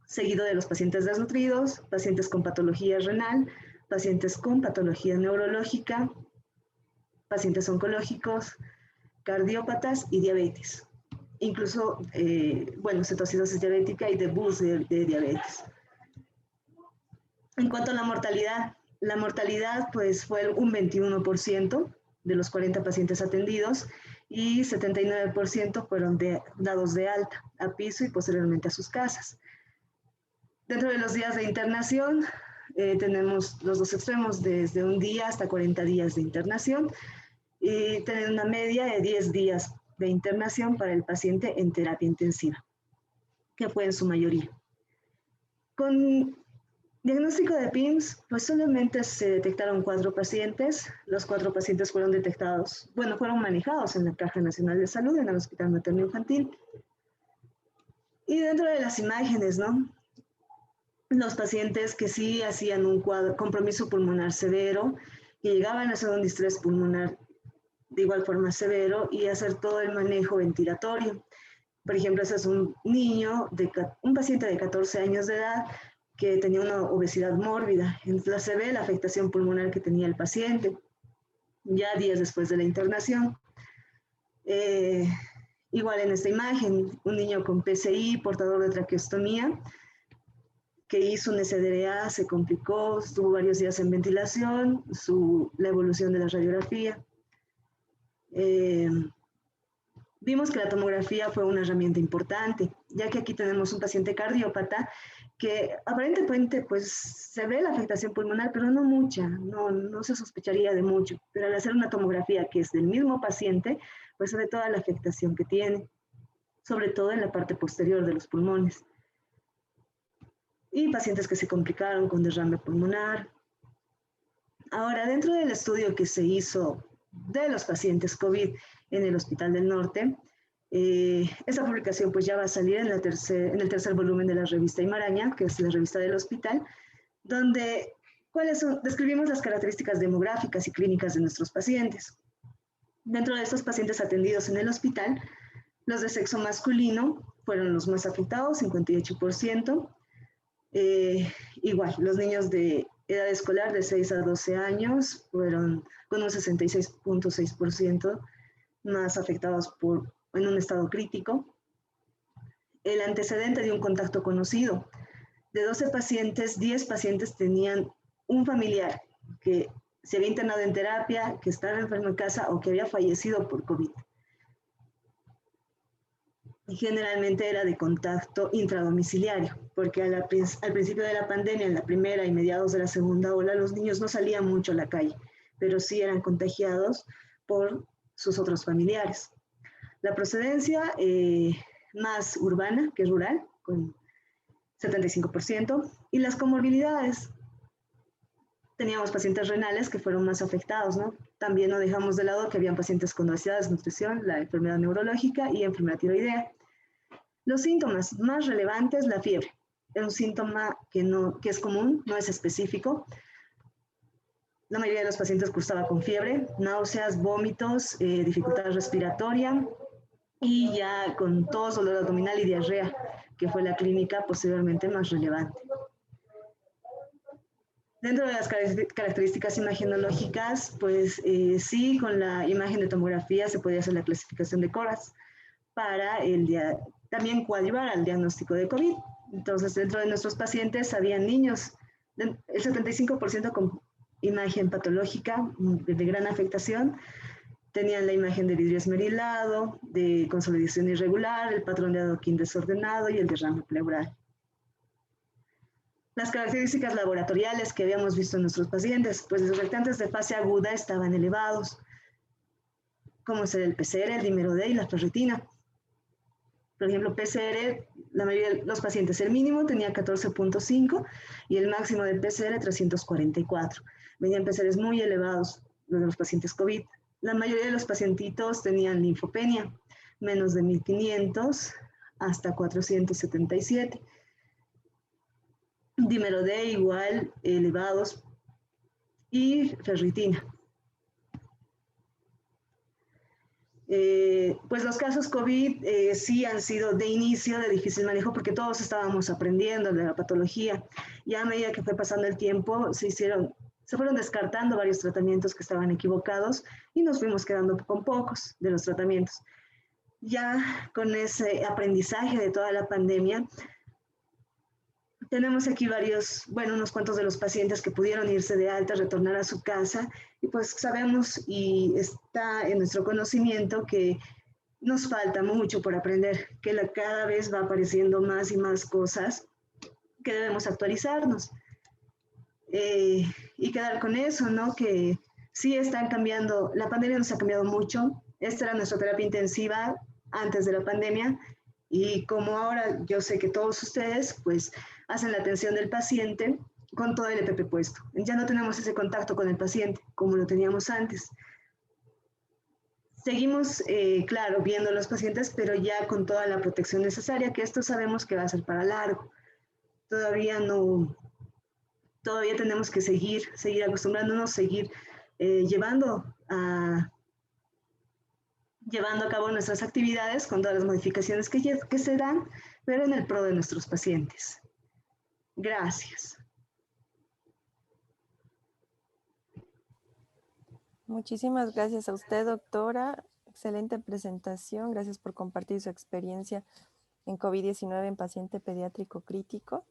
seguido de los pacientes desnutridos, pacientes con patología renal, pacientes con patología neurológica, pacientes oncológicos, cardiópatas y diabetes. Incluso, cetoacidosis diabética y debut de diabetes. En cuanto a la mortalidad pues fue un 21% de los 40 pacientes atendidos y 79% fueron dados de alta a piso y posteriormente a sus casas. Dentro de los días de internación, tenemos los 2 extremos, desde un día hasta 40 días de internación, y tener una media de 10 días de internación para el paciente en terapia intensiva. que fue en su mayoría. Con diagnóstico de PIMS, pues solamente se detectaron 4 pacientes. Los 4 pacientes fueron detectados, bueno, fueron manejados en la Caja Nacional de Salud, en el Hospital Materno Infantil. Y dentro de las imágenes, ¿no? Los pacientes que sí hacían un compromiso pulmonar severo, que llegaban a hacer un distrés pulmonar de igual forma severo y hacer todo el manejo ventilatorio. Por ejemplo, ese es un niño, un paciente de 14 años de edad que tenía una obesidad mórbida. Entonces se ve la afectación pulmonar que tenía el paciente, ya días después de la internación. Igual en esta imagen, un niño con PCI, portador de traqueostomía, que hizo un SDRA, se complicó, estuvo varios días en ventilación, la evolución de la radiografía. Vimos que la tomografía fue una herramienta importante, ya que aquí tenemos un paciente cardiópata que aparentemente pues se ve la afectación pulmonar, pero no mucha, no se sospecharía de mucho, pero al hacer una tomografía que es del mismo paciente, pues se ve toda la afectación que tiene, sobre todo en la parte posterior de los pulmones. Y pacientes que se complicaron con derrame pulmonar. Ahora, dentro del estudio que se hizo de los pacientes COVID en el Hospital del Norte, esta publicación pues ya va a salir en el tercer volumen de la revista Imaraña, que es la revista del hospital, donde describimos las características demográficas y clínicas de nuestros pacientes. Dentro de estos pacientes atendidos en el hospital, los de sexo masculino fueron los más afectados, 58%. Igual, los niños de edad escolar de 6 a 12 años fueron con un 66.6% más afectados en un estado crítico. El antecedente de un contacto conocido. De 12 pacientes, 10 pacientes tenían un familiar que se había internado en terapia, que estaba enfermo en casa o que había fallecido por COVID. Y generalmente era de contacto intradomiciliario, porque al principio de la pandemia, en la primera y mediados de la segunda ola, los niños no salían mucho a la calle, pero sí eran contagiados por sus otros familiares. La procedencia más urbana que rural, con 75%, y las comorbilidades. Teníamos pacientes renales que fueron más afectados, ¿no? También no dejamos de lado que habían pacientes con obesidad, desnutrición, la enfermedad neurológica y enfermedad tiroidea. Los síntomas más relevantes, la fiebre. Es un síntoma que es común, no es específico. La mayoría de los pacientes cursaba con fiebre, náuseas, vómitos, dificultad respiratoria y ya con tos, dolor abdominal y diarrea, que fue la clínica posteriormente más relevante. Dentro de las características imagenológicas, pues sí, con la imagen de tomografía se podía hacer la clasificación de CORAS para también coadyuvar al diagnóstico de COVID. Entonces, dentro de nuestros pacientes habían niños, el 75% con imagen patológica de gran afectación, tenían la imagen de vidrio esmerilado, de consolidación irregular, el patrón de adoquín desordenado y el derrame pleural. Las características laboratoriales que habíamos visto en nuestros pacientes, pues los reactantes de fase aguda estaban elevados, como ser el PCR, el dímero D y la ferritina. Por ejemplo, PCR, la mayoría de los pacientes, el mínimo tenía 14.5 y el máximo de PCR 344. Venían PCRs muy elevados los de los pacientes COVID. La mayoría de los pacientitos tenían linfopenia, menos de 1500 hasta 477. Dímero D igual, elevados, y ferritina. Pues los casos COVID sí han sido de inicio de difícil manejo porque todos estábamos aprendiendo de la patología. Ya a medida que fue pasando el tiempo, se fueron descartando varios tratamientos que estaban equivocados y nos fuimos quedando con pocos de los tratamientos. Ya con ese aprendizaje de toda la pandemia, tenemos aquí unos cuantos de los pacientes que pudieron irse de alta, retornar a su casa, y pues sabemos y está en nuestro conocimiento que nos falta mucho por aprender, que cada vez va apareciendo más y más cosas que debemos actualizarnos. Y quedar con eso, ¿no? Que sí están cambiando, la pandemia nos ha cambiado mucho. Esta era nuestra terapia intensiva antes de la pandemia, Y como ahora yo sé que todos ustedes pues hacen la atención del paciente con todo el EPP puesto. Ya no tenemos ese contacto con el paciente como lo teníamos antes. Seguimos, claro, viendo a los pacientes, pero ya con toda la protección necesaria, que esto sabemos que va a ser para largo. Todavía tenemos que seguir acostumbrándonos, seguir llevando a cabo nuestras actividades con todas las modificaciones que se dan, pero en el pro de nuestros pacientes. Gracias. Muchísimas gracias a usted, doctora. Excelente presentación. Gracias por compartir su experiencia en COVID-19 en paciente pediátrico crítico.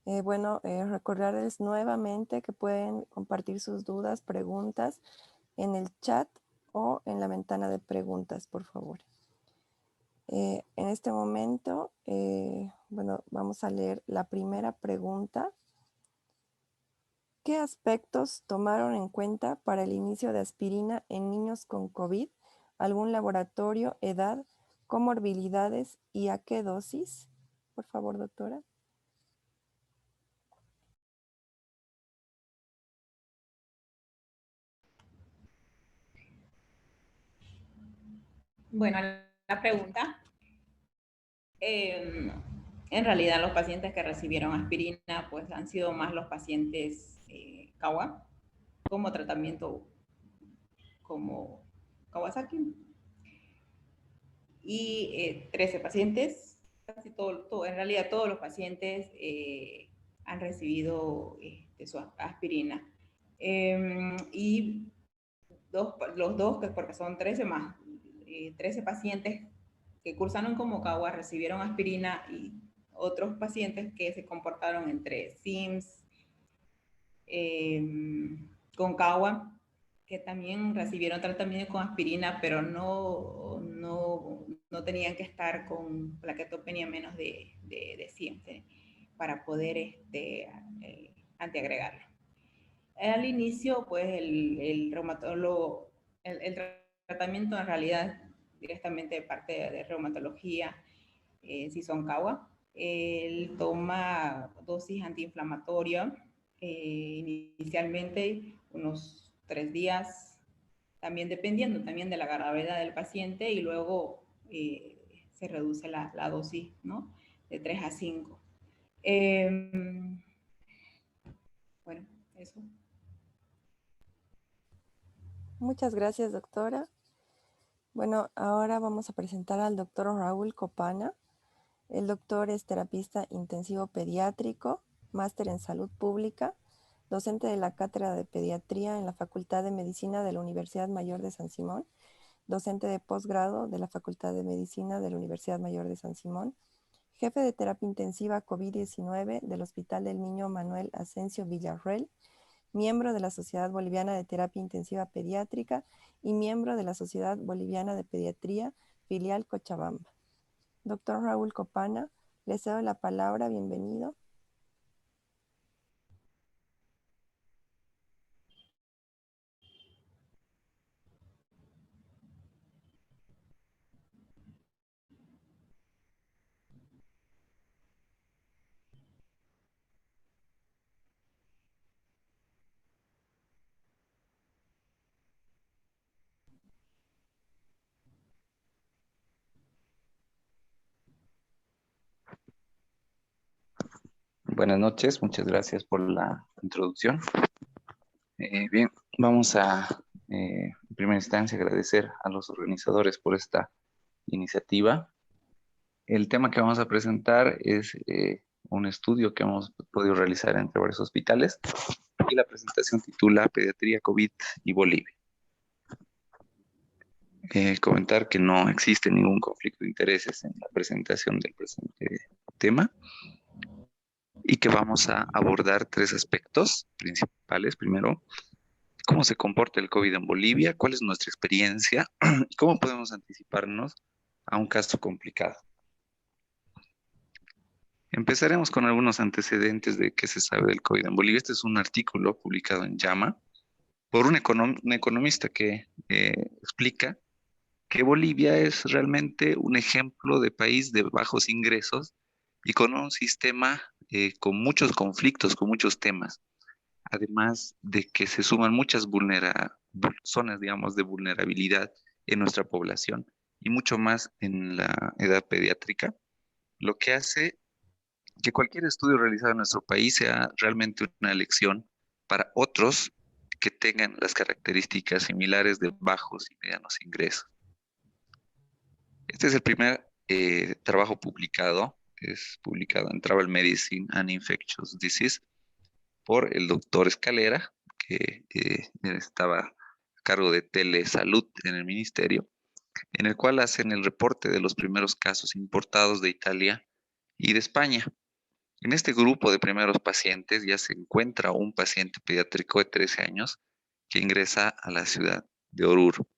Recordarles nuevamente que pueden compartir sus dudas, preguntas en el chat o en la ventana de preguntas, por favor. En este momento, vamos a leer la primera pregunta. ¿Qué aspectos tomaron en cuenta para el inicio de aspirina en niños con COVID? ¿Algún laboratorio, edad, comorbilidades y a qué dosis? Por favor, doctora. Bueno, la pregunta. En realidad los pacientes que recibieron aspirina pues han sido más los pacientes CAUA como tratamiento como Kawasaki. Y 13 pacientes, casi en realidad todos los pacientes han recibido su aspirina. Y los dos, porque son 13 más, 13 pacientes que cursaron como CAUA recibieron aspirina y otros pacientes que se comportaron entre SIMS, con CAUA, que también recibieron tratamiento con aspirina, pero no tenían que estar con plaquetopenia menos de 100 para poder antiagregarlo. Al inicio, pues el reumatólogo, el tratamiento en realidad directamente de parte de reumatología, si son CAUA, él toma dosis antiinflamatoria inicialmente unos 3 días, también dependiendo también de la gravedad del paciente, y luego se reduce la dosis, ¿no? De 3 a 5. Bueno, eso. Muchas gracias, doctora. Bueno, ahora vamos a presentar al doctor Raúl Copana. El doctor es terapista intensivo pediátrico, máster en salud pública, docente de la Cátedra de Pediatría en la Facultad de Medicina de la Universidad Mayor de San Simón, docente de posgrado de la Facultad de Medicina de la Universidad Mayor de San Simón, jefe de terapia intensiva COVID-19 del Hospital del Niño Manuel Asensio Villarreal, miembro de la Sociedad Boliviana de Terapia Intensiva Pediátrica y miembro de la Sociedad Boliviana de Pediatría, filial Cochabamba. Doctor Raúl Copana, le cedo la palabra, bienvenido. Buenas noches, muchas gracias por la introducción. Bien, vamos a, en primera instancia, agradecer a los organizadores por esta iniciativa. El tema que vamos a presentar es un estudio que hemos podido realizar entre varios hospitales y la presentación titula Pediatría COVID y Bolivia. Comentar que no existe ningún conflicto de intereses en la presentación del presente tema, y que vamos a abordar 3 aspectos principales. Primero, cómo se comporta el COVID en Bolivia, cuál es nuestra experiencia y cómo podemos anticiparnos a un caso complicado. Empezaremos con algunos antecedentes de qué se sabe del COVID en Bolivia. Este es un artículo publicado en JAMA por un economista que explica que Bolivia es realmente un ejemplo de país de bajos ingresos y con un sistema con muchos conflictos, con muchos temas. Además de que se suman muchas zonas, digamos, de vulnerabilidad en nuestra población y mucho más en la edad pediátrica, lo que hace que cualquier estudio realizado en nuestro país sea realmente una elección para otros que tengan las características similares de bajos y medianos ingresos. Este es el primer trabajo publicado, es publicado en Travel Medicine and Infectious Disease por el doctor Escalera, que estaba a cargo de Telesalud en el ministerio, en el cual hacen el reporte de los primeros casos importados de Italia y de España. En este grupo de primeros pacientes ya se encuentra un paciente pediátrico de 13 años que ingresa a la ciudad de Oruro.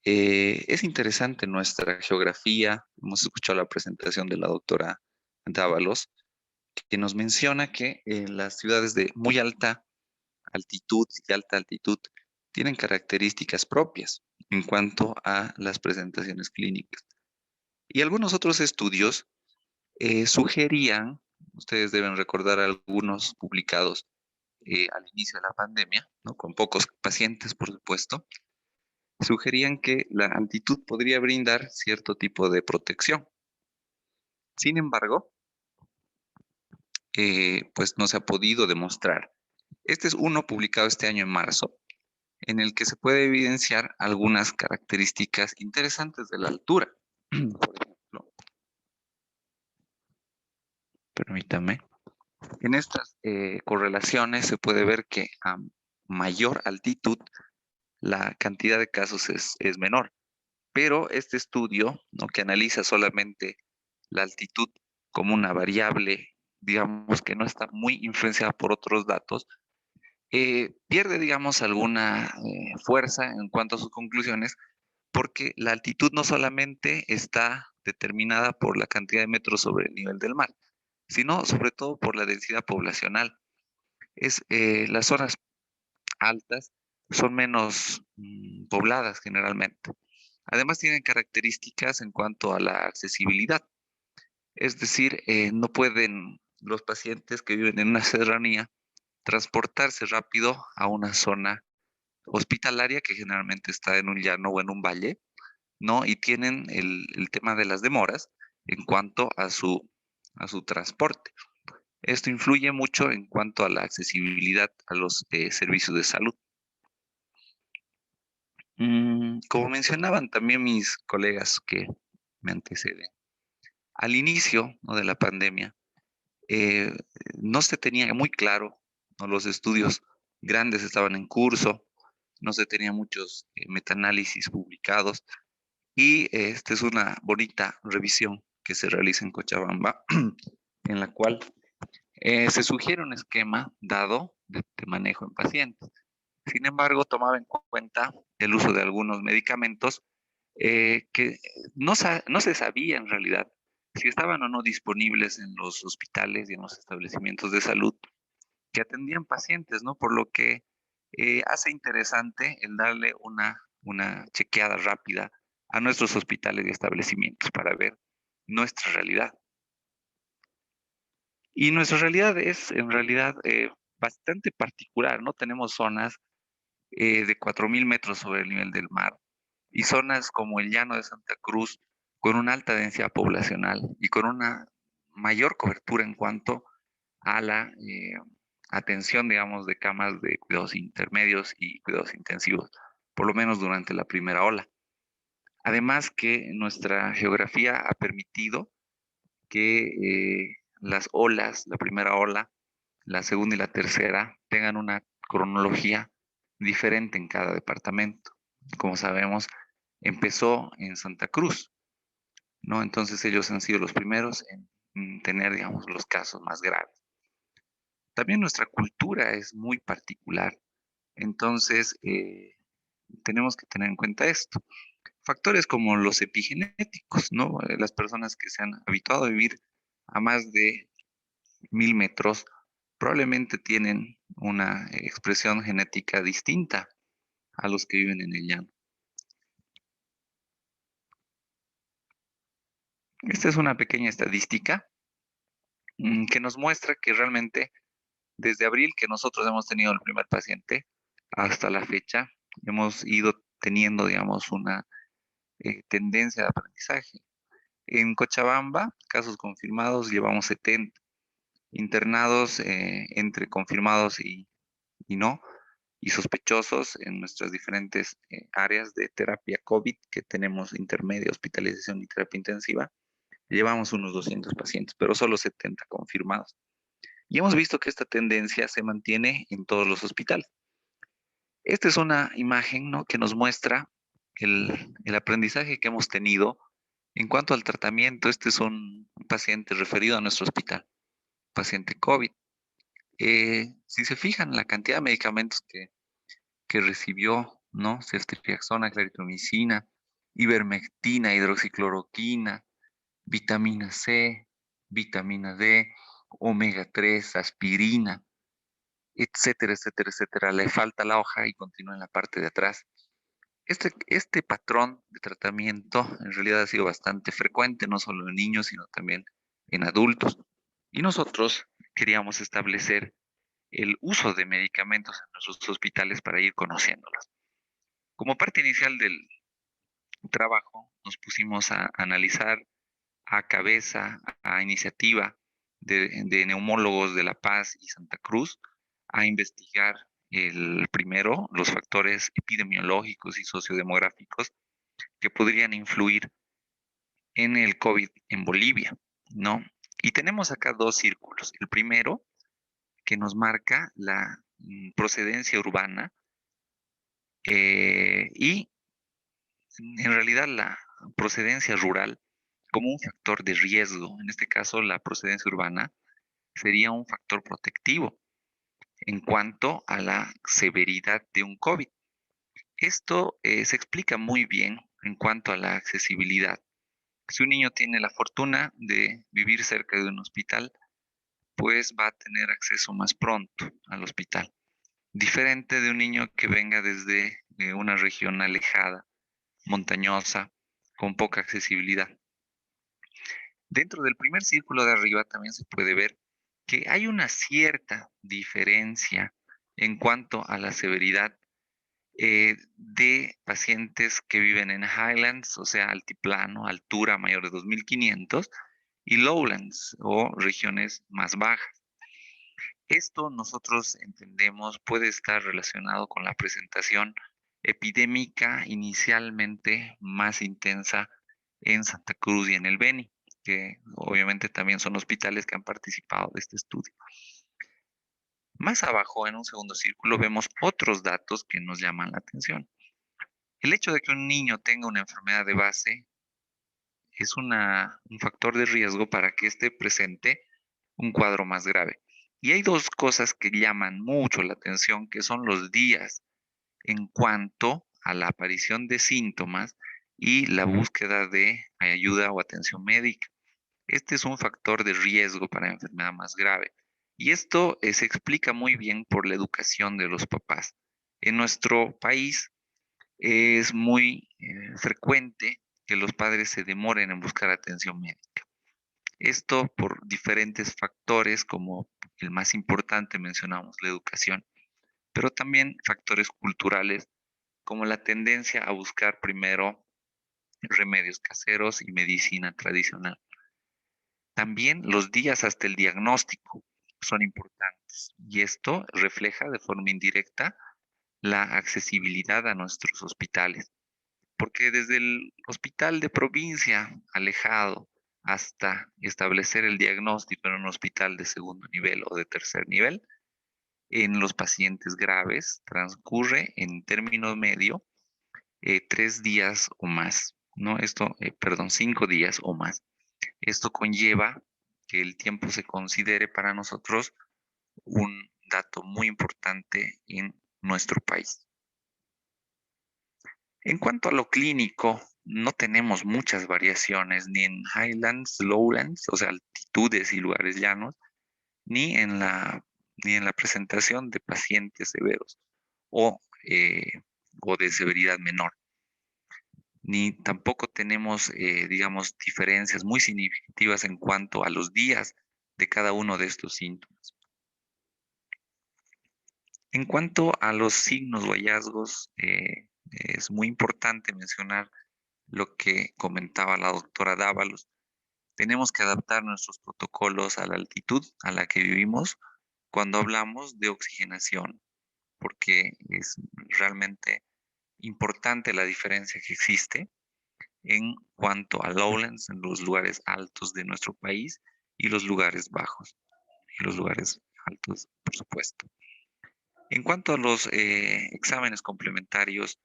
Es interesante nuestra geografía. Hemos escuchado la presentación de la doctora Dávalos, que nos menciona que las ciudades de muy alta altitud y alta altitud tienen características propias en cuanto a las presentaciones clínicas. Y algunos otros estudios sugerían, ustedes deben recordar algunos publicados al inicio de la pandemia, ¿no? Con pocos pacientes, por supuesto, sugerían que la altitud podría brindar cierto tipo de protección. Sin embargo, pues no se ha podido demostrar. Este es uno publicado este año en marzo, en el que se puede evidenciar algunas características interesantes de la altura. Por ejemplo, permítame. En estas correlaciones se puede ver que a mayor altitud la cantidad de casos es menor, pero este estudio, ¿no?, que analiza solamente la altitud como una variable, digamos que no está muy influenciada por otros datos, pierde, digamos, alguna fuerza en cuanto a sus conclusiones, porque la altitud no solamente está determinada por la cantidad de metros sobre el nivel del mar, sino sobre todo por la densidad poblacional. Las zonas altas son menos pobladas generalmente. Además tienen características en cuanto a la accesibilidad. Es decir, no pueden los pacientes que viven en una serranía transportarse rápido a una zona hospitalaria que generalmente está en un llano o en un valle, ¿no? Y tienen el tema de las demoras en cuanto a su transporte. Esto influye mucho en cuanto a la accesibilidad a los servicios de salud. Como mencionaban también mis colegas que me anteceden, al inicio, ¿no?, de la pandemia, no se tenía muy claro, ¿no? Los estudios grandes estaban en curso, no se tenían muchos metaanálisis publicados y esta es una bonita revisión que se realiza en Cochabamba, en la cual se sugiere un esquema dado de manejo en pacientes. Sin embargo, tomaba en cuenta el uso de algunos medicamentos que no se sabía en realidad si estaban o no disponibles en los hospitales y en los establecimientos de salud que atendían pacientes, ¿no? Por lo que hace interesante el darle una chequeada rápida a nuestros hospitales y establecimientos para ver nuestra realidad. Y nuestra realidad es en realidad bastante particular, ¿no? Tenemos zonas de 4.000 metros sobre el nivel del mar y zonas como el Llano de Santa Cruz con una alta densidad poblacional y con una mayor cobertura en cuanto a la atención, digamos, de camas de cuidados intermedios y cuidados intensivos, por lo menos durante la primera ola. Además que nuestra geografía ha permitido que las olas, la primera ola, la segunda y la tercera, tengan una cronología diferente en cada departamento. Como sabemos, empezó en Santa Cruz, ¿no? Entonces ellos han sido los primeros en tener, digamos, los casos más graves. También nuestra cultura es muy particular, entonces tenemos que tener en cuenta esto. Factores como los epigenéticos, ¿no? Las personas que se han habituado a vivir a más de 1.000 metros probablemente tienen una expresión genética distinta a los que viven en el llano. Esta es una pequeña estadística que nos muestra que realmente desde abril que nosotros hemos tenido el primer paciente hasta la fecha, hemos ido teniendo, digamos, una tendencia de aprendizaje. En Cochabamba, casos confirmados, llevamos 70. Internados entre confirmados y no, y sospechosos en nuestras diferentes áreas de terapia COVID que tenemos intermedia, hospitalización y terapia intensiva. Llevamos unos 200 pacientes, pero solo 70 confirmados. Y hemos visto que esta tendencia se mantiene en todos los hospitales. Esta es una imagen, ¿no?, que nos muestra el aprendizaje que hemos tenido en cuanto al tratamiento. Este es un paciente referido a nuestro hospital, paciente COVID. Si se fijan, la cantidad de medicamentos que recibió, ¿no? Ceftriaxona, claritromicina, ivermectina, hidroxicloroquina, vitamina C, vitamina D, omega 3, aspirina, etcétera, etcétera, etcétera. Le falta la hoja y continúa en la parte de atrás. Este patrón de tratamiento en realidad ha sido bastante frecuente, no solo en niños, sino también en adultos. Y nosotros queríamos establecer el uso de medicamentos en nuestros hospitales para ir conociéndolos. Como parte inicial del trabajo, nos pusimos a analizar a cabeza, a iniciativa de neumólogos de La Paz y Santa Cruz, a investigar primero los factores epidemiológicos y sociodemográficos que podrían influir en el COVID en Bolivia, ¿no? Y tenemos acá dos círculos. El primero, que nos marca la procedencia urbana y en realidad la procedencia rural como un factor de riesgo. En este caso, la procedencia urbana sería un factor protectivo en cuanto a la severidad de un COVID. Esto se explica muy bien en cuanto a la accesibilidad. Si un niño tiene la fortuna de vivir cerca de un hospital, pues va a tener acceso más pronto al hospital. Diferente de un niño que venga desde una región alejada, montañosa, con poca accesibilidad. Dentro del primer círculo de arriba también se puede ver que hay una cierta diferencia en cuanto a la severidad de pacientes que viven en Highlands, o sea, altiplano, altura mayor de 2500, y Lowlands, o regiones más bajas. Esto nosotros entendemos puede estar relacionado con la presentación epidémica inicialmente más intensa en Santa Cruz y en el Beni, que obviamente también son hospitales que han participado de este estudio. Más abajo, en un segundo círculo, vemos otros datos que nos llaman la atención. El hecho de que un niño tenga una enfermedad de base es un factor de riesgo para que esté presente un cuadro más grave. Y hay dos cosas que llaman mucho la atención, que son los días en cuanto a la aparición de síntomas y la búsqueda de ayuda o atención médica. Este es un factor de riesgo para enfermedad más grave. Y esto se explica muy bien por la educación de los papás. En nuestro país es muy frecuente que los padres se demoren en buscar atención médica. Esto por diferentes factores, como el más importante mencionamos, la educación, pero también factores culturales, como la tendencia a buscar primero remedios caseros y medicina tradicional. También los días hasta el diagnóstico son importantes y esto refleja de forma indirecta la accesibilidad a nuestros hospitales, porque desde el hospital de provincia alejado hasta establecer el diagnóstico en un hospital de segundo nivel o de tercer nivel, en los pacientes graves transcurre en término medio 3 días o más, ¿no? 5 días o más. Esto conlleva que el tiempo se considere para nosotros un dato muy importante en nuestro país. En cuanto a lo clínico, no tenemos muchas variaciones ni en Highlands, Lowlands, o sea, altitudes y lugares llanos, ni en la presentación de pacientes severos o o de severidad menor. Ni tampoco tenemos, digamos, diferencias muy significativas en cuanto a los días de cada uno de estos síntomas. En cuanto a los signos o hallazgos, es muy importante mencionar lo que comentaba la doctora Dávalos. Tenemos que adaptar nuestros protocolos a la altitud a la que vivimos cuando hablamos de oxigenación, porque es realmente importante la diferencia que existe en cuanto a lowlands, en los lugares altos de nuestro país y los lugares bajos, y los lugares altos, por supuesto. En cuanto a los exámenes complementarios,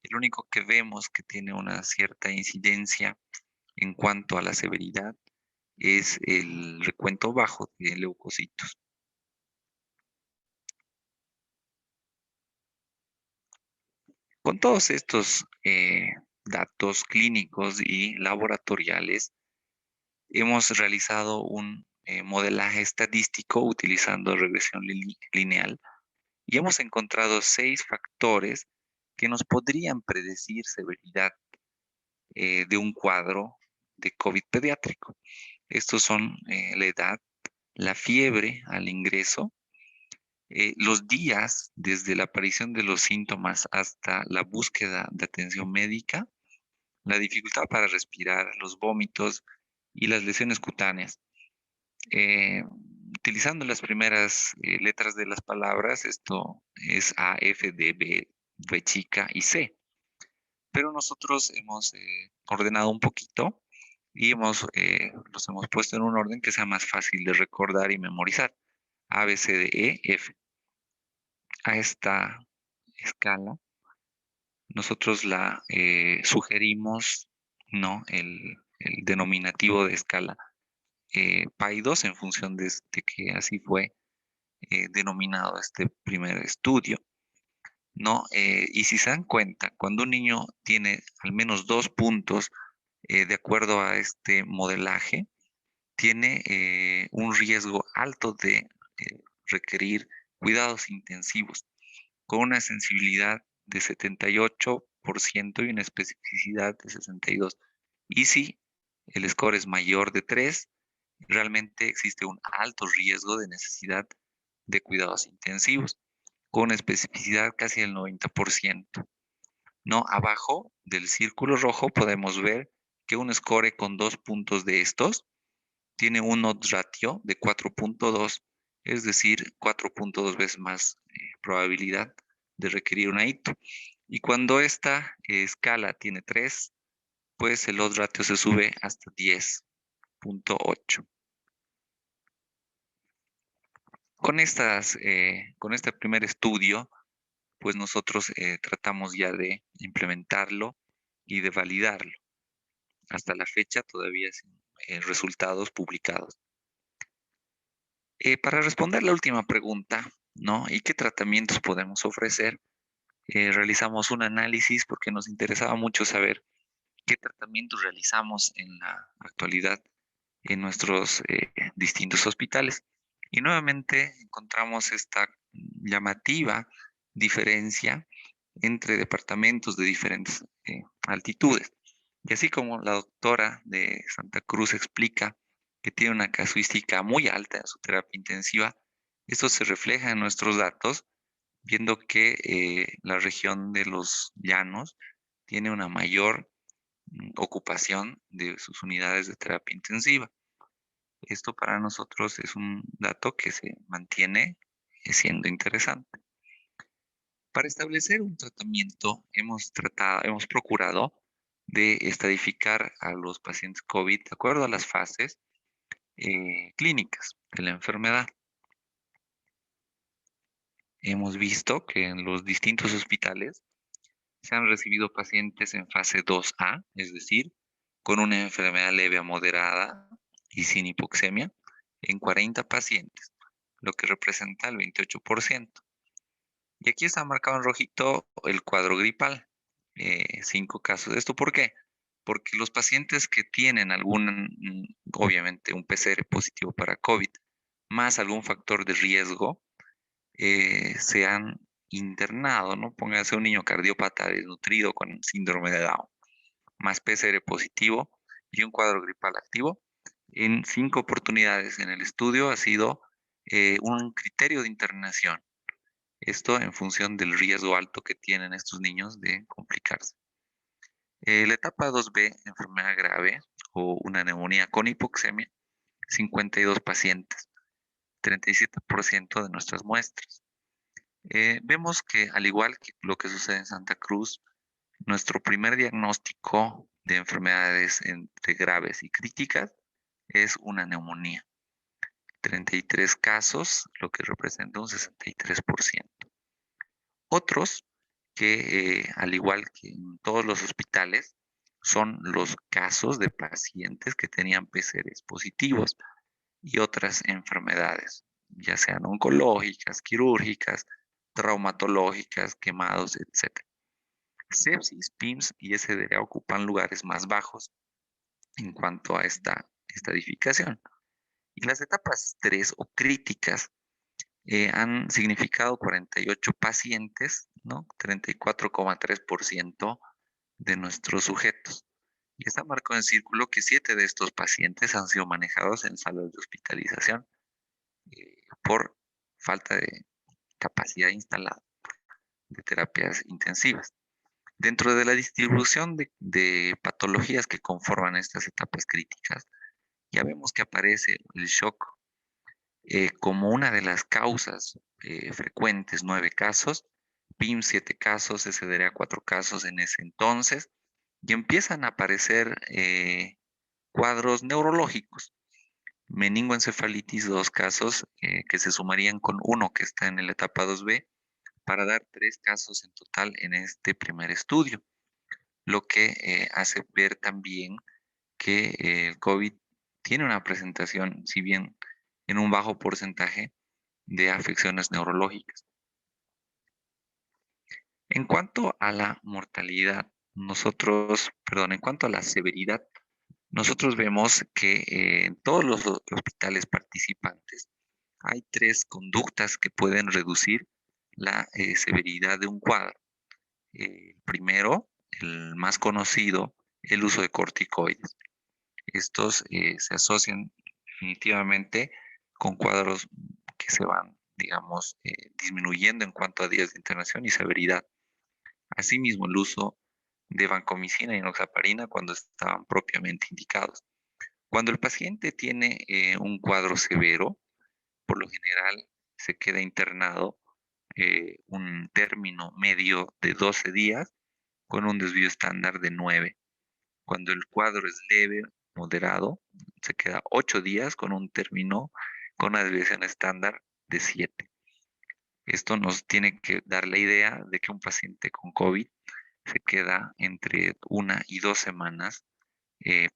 el único que vemos que tiene una cierta incidencia en cuanto a la severidad es el recuento bajo de leucocitos. Con todos estos datos clínicos y laboratoriales, hemos realizado un modelaje estadístico utilizando regresión lineal y hemos encontrado 6 factores que nos podrían predecir severidad de un cuadro de COVID pediátrico. Estos son la edad, la fiebre al ingreso, los días desde la aparición de los síntomas hasta la búsqueda de atención médica, la dificultad para respirar, los vómitos y las lesiones cutáneas. Utilizando las primeras letras de las palabras, esto es A, F, D, B chica y C. Pero nosotros hemos ordenado un poquito y los hemos puesto en un orden que sea más fácil de recordar y memorizar. A, B, C, D, E, F. A esta escala, nosotros la sugerimos, ¿no? El denominativo de escala PAI-2 en función de que así fue denominado este primer estudio, ¿no? Y si se dan cuenta, cuando un niño tiene al menos 2 puntos de acuerdo a este modelaje, tiene un riesgo alto de requerir cuidados intensivos, con una sensibilidad de 78% y una especificidad de 62%. Y si el score es mayor de 3, realmente existe un alto riesgo de necesidad de cuidados intensivos, con una especificidad casi del 90%. ¿No? Abajo del círculo rojo podemos ver que un score con 2 puntos de estos tiene un odds ratio de 4.2, es decir, 4.2 veces más probabilidad de requerir una ITU. Y cuando esta escala tiene 3, pues el odds ratio se sube hasta 10.8. Con este primer estudio, pues nosotros tratamos ya de implementarlo y de validarlo. Hasta la fecha todavía sin resultados publicados. Para responder la última pregunta, ¿no? ¿Y qué tratamientos podemos ofrecer? Realizamos un análisis porque nos interesaba mucho saber qué tratamientos realizamos en la actualidad en nuestros distintos hospitales. Y nuevamente encontramos esta llamativa diferencia entre departamentos de diferentes altitudes. Y así como la doctora de Santa Cruz explica que tiene una casuística muy alta en su terapia intensiva, esto se refleja en nuestros datos, viendo que la región de los llanos tiene una mayor ocupación de sus unidades de terapia intensiva. Esto para nosotros es un dato que se mantiene siendo interesante. Para establecer un tratamiento, hemos procurado de estadificar a los pacientes COVID de acuerdo a las fases clínicas de la enfermedad. Hemos visto que en los distintos hospitales se han recibido pacientes en fase 2A, es decir, con una enfermedad leve a moderada y sin hipoxemia, en 40 pacientes, lo que representa el 28%. Y aquí está marcado en rojito el cuadro gripal, 5 casos. ¿Esto por qué? Porque los pacientes que tienen obviamente un PCR positivo para COVID, más algún factor de riesgo, se han internado, ¿no? Póngase un niño cardiópata desnutrido con síndrome de Down, más PCR positivo y un cuadro gripal activo. En 5 oportunidades en el estudio ha sido un criterio de internación. Esto en función del riesgo alto que tienen estos niños de complicarse. La etapa 2B, enfermedad grave o una neumonía con hipoxemia, 52 pacientes, 37% de nuestras muestras. Vemos que, al igual que lo que sucede en Santa Cruz, nuestro primer diagnóstico de enfermedades entre graves y críticas es una neumonía. 33 casos, lo que representa un 63%. Otros que, al igual que en todos los hospitales, son los casos de pacientes que tenían PCRs positivos y otras enfermedades, ya sean oncológicas, quirúrgicas, traumatológicas, quemados, etc. Sepsis, PIMS y SDA ocupan lugares más bajos en cuanto a esta estadificación. Y las etapas 3 o críticas han significado 48 pacientes, ¿no? 34,3% de nuestros sujetos. Y está marcado en círculo que 7 de estos pacientes han sido manejados en salas de hospitalización por falta de capacidad instalada de terapias intensivas. Dentro de la distribución de patologías que conforman estas etapas críticas, ya vemos que aparece el shock como una de las causas frecuentes, 9 casos, PIM 7 casos, SDRA 4 casos en ese entonces, y empiezan a aparecer cuadros neurológicos. Meningoencefalitis, 2 casos que se sumarían con uno que está en la etapa 2B, para dar 3 casos en total en este primer estudio, lo que hace ver también que el COVID tiene una presentación, si bien en un bajo porcentaje, de afecciones neurológicas. En cuanto a la mortalidad, en cuanto a la severidad, nosotros vemos que en todos los hospitales participantes hay 3 conductas que pueden reducir la severidad de un cuadro. Primero, el más conocido, el uso de corticoides. Estos se asocian definitivamente con cuadros que se van, digamos, disminuyendo en cuanto a días de internación y severidad. Asimismo, el uso de vancomicina y enoxaparina cuando estaban propiamente indicados. Cuando el paciente tiene un cuadro severo, por lo general se queda internado un término medio de 12 días con un desvío estándar de 9. Cuando el cuadro es leve, moderado, se queda 8 días con un término con una desviación estándar de 7. Esto nos tiene que dar la idea de que un paciente con COVID se queda entre 1 y 2 semanas,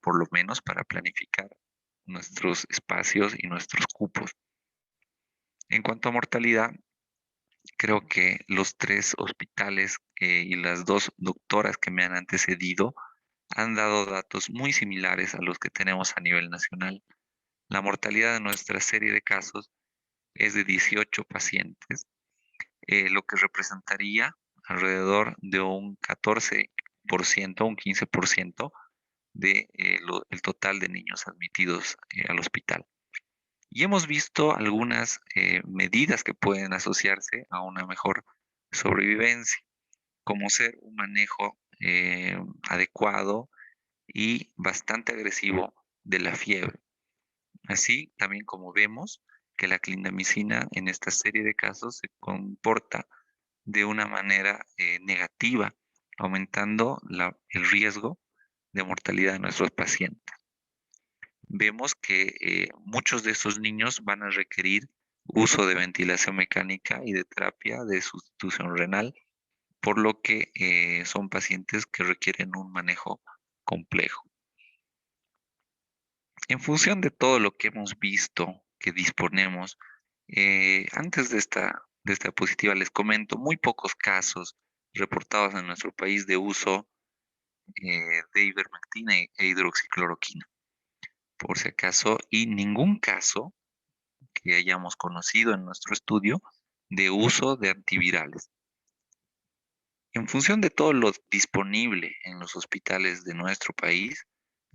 por lo menos, para planificar nuestros espacios y nuestros cupos. En cuanto a mortalidad, creo que los 3 hospitales y las 2 doctoras que me han antecedido han dado datos muy similares a los que tenemos a nivel nacional. La mortalidad de nuestra serie de casos es de 18 pacientes, lo que representaría alrededor de un 14%, un 15% de el total de niños admitidos al hospital. Y hemos visto algunas medidas que pueden asociarse a una mejor sobrevivencia, como ser un manejo adecuado y bastante agresivo de la fiebre. Así también como vemos que la clindamicina en esta serie de casos se comporta de una manera negativa, aumentando el riesgo de mortalidad de nuestros pacientes. Vemos que muchos de esos niños van a requerir uso de ventilación mecánica y de terapia de sustitución renal, por lo que son pacientes que requieren un manejo complejo. En función de todo lo que hemos visto, que disponemos, antes de esta diapositiva les comento muy pocos casos reportados en nuestro país de uso de ivermectina e hidroxicloroquina, por si acaso, y ningún caso que hayamos conocido en nuestro estudio de uso de antivirales. En función de todo lo disponible en los hospitales de nuestro país,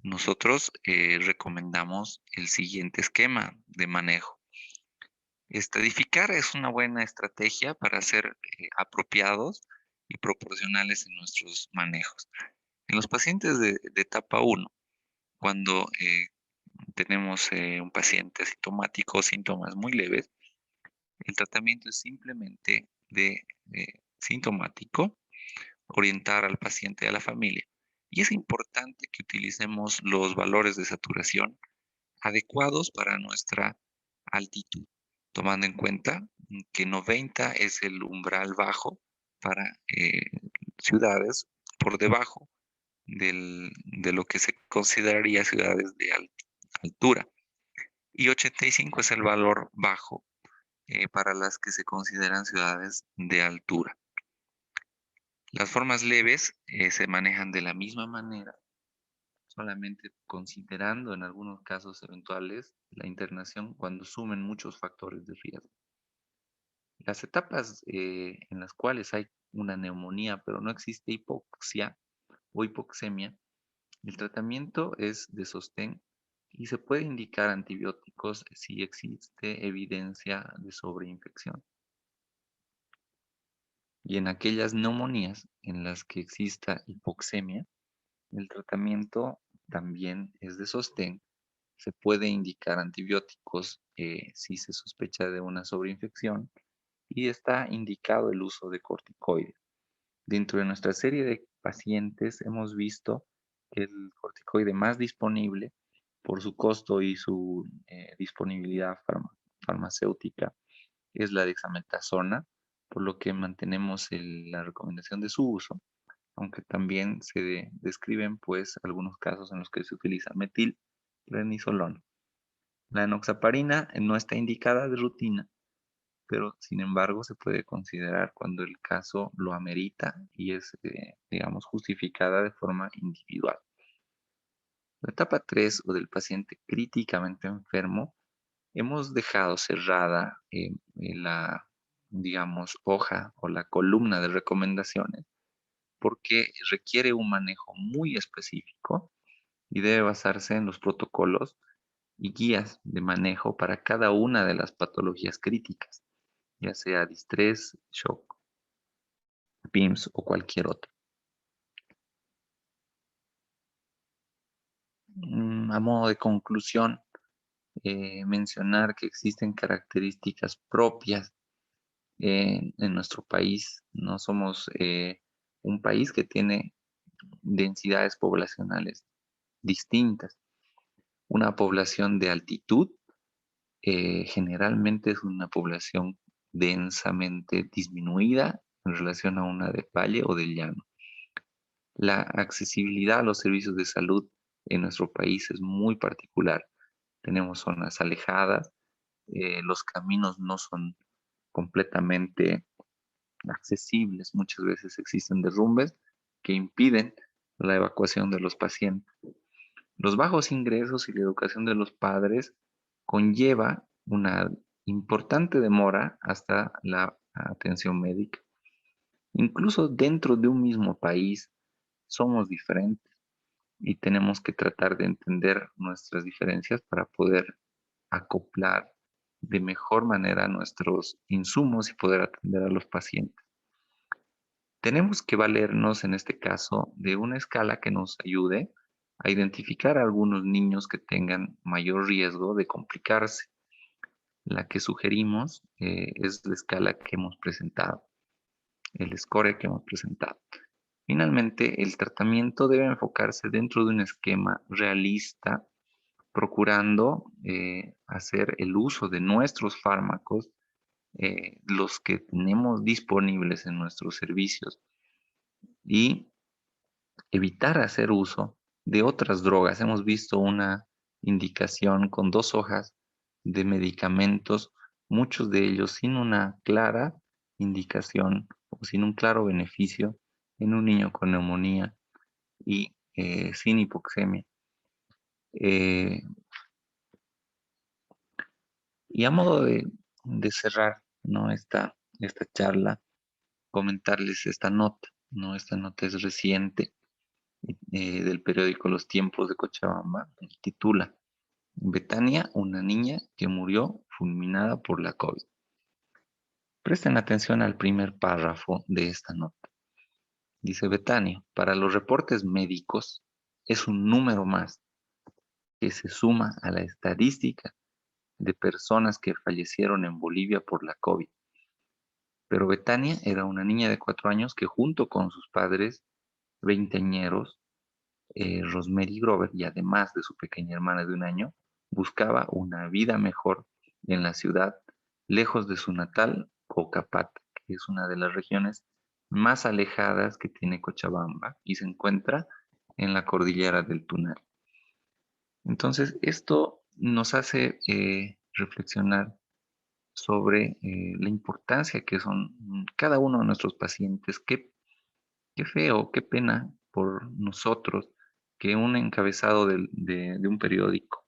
nosotros recomendamos el siguiente esquema de manejo. Estadificar es una buena estrategia para ser apropiados y proporcionales en nuestros manejos. En los pacientes de etapa 1, cuando tenemos un paciente asintomático o síntomas muy leves, el tratamiento es simplemente de sintomático, orientar al paciente y a la familia. Y es importante que utilicemos los valores de saturación adecuados para nuestra altitud, tomando en cuenta que 90 es el umbral bajo para ciudades por debajo de lo que se consideraría ciudades de altura. Y 85 es el valor bajo para las que se consideran ciudades de altura. Las formas leves se manejan de la misma manera, solamente considerando en algunos casos eventuales la internación cuando sumen muchos factores de riesgo. Las etapas en las cuales hay una neumonía, pero no existe hipoxia o hipoxemia, el tratamiento es de sostén y se puede indicar antibióticos si existe evidencia de sobreinfección. Y en aquellas neumonías en las que exista hipoxemia, el tratamiento también es de sostén. Se puede indicar antibióticos si se sospecha de una sobreinfección y está indicado el uso de corticoides. Dentro de nuestra serie de pacientes hemos visto que el corticoide más disponible por su costo y su disponibilidad farmacéutica es la dexametasona, por lo que mantenemos la recomendación de su uso, aunque también se describen pues algunos casos en los que se utiliza metilprednisolona. La enoxaparina no está indicada de rutina, pero sin embargo se puede considerar cuando el caso lo amerita y es, digamos, justificada de forma individual. La etapa 3 o del paciente críticamente enfermo, hemos dejado cerrada la, digamos, hoja o la columna de recomendaciones porque requiere un manejo muy específico y debe basarse en los protocolos y guías de manejo para cada una de las patologías críticas, ya sea distrés, shock, PIMS o cualquier otro. A modo de conclusión, mencionar que existen características propias en nuestro país. No somos un país que tiene densidades poblacionales distintas. Una población de altitud generalmente es una población densamente disminuida en relación a una de valle o de llano. La accesibilidad a los servicios de salud en nuestro país es muy particular. Tenemos zonas alejadas, los caminos no son completamente accesibles, muchas veces existen derrumbes que impiden la evacuación de los pacientes. Los bajos ingresos y la educación de los padres conlleva una importante demora hasta la atención médica. Incluso dentro de un mismo país somos diferentes y tenemos que tratar de entender nuestras diferencias para poder acoplar de mejor manera nuestros insumos y poder atender a los pacientes. Tenemos que valernos en este caso de una escala que nos ayude a identificar a algunos niños que tengan mayor riesgo de complicarse. La que sugerimos es la escala que hemos presentado, el score que hemos presentado. Finalmente, el tratamiento debe enfocarse dentro de un esquema realista, procurando hacer el uso de nuestros fármacos, los que tenemos disponibles en nuestros servicios, y evitar hacer uso de otras drogas. Hemos visto una indicación con 2 hojas de medicamentos, muchos de ellos sin una clara indicación o sin un claro beneficio en un niño con neumonía y sin hipoxemia. Y a modo de cerrar, ¿no? esta charla, comentarles esta nota. ¿no? Esta nota es reciente, del periódico Los Tiempos de Cochabamba, y titula Betania, una niña que murió fulminada por la COVID. Presten atención al primer párrafo de esta nota. Dice Betania, para los reportes médicos es un número más que se suma a la estadística de personas que fallecieron en Bolivia por la COVID. Pero Betania era una niña de 4 años que junto con sus padres veinteañeros, Rosemary Grover, y además de su pequeña hermana de 1 año, buscaba una vida mejor en la ciudad, lejos de su natal Cocapata, que es una de las regiones más alejadas que tiene Cochabamba y se encuentra en la cordillera del Tunal. Entonces, esto nos hace reflexionar sobre la importancia que son cada uno de nuestros pacientes. Qué feo, qué pena por nosotros que un encabezado de un periódico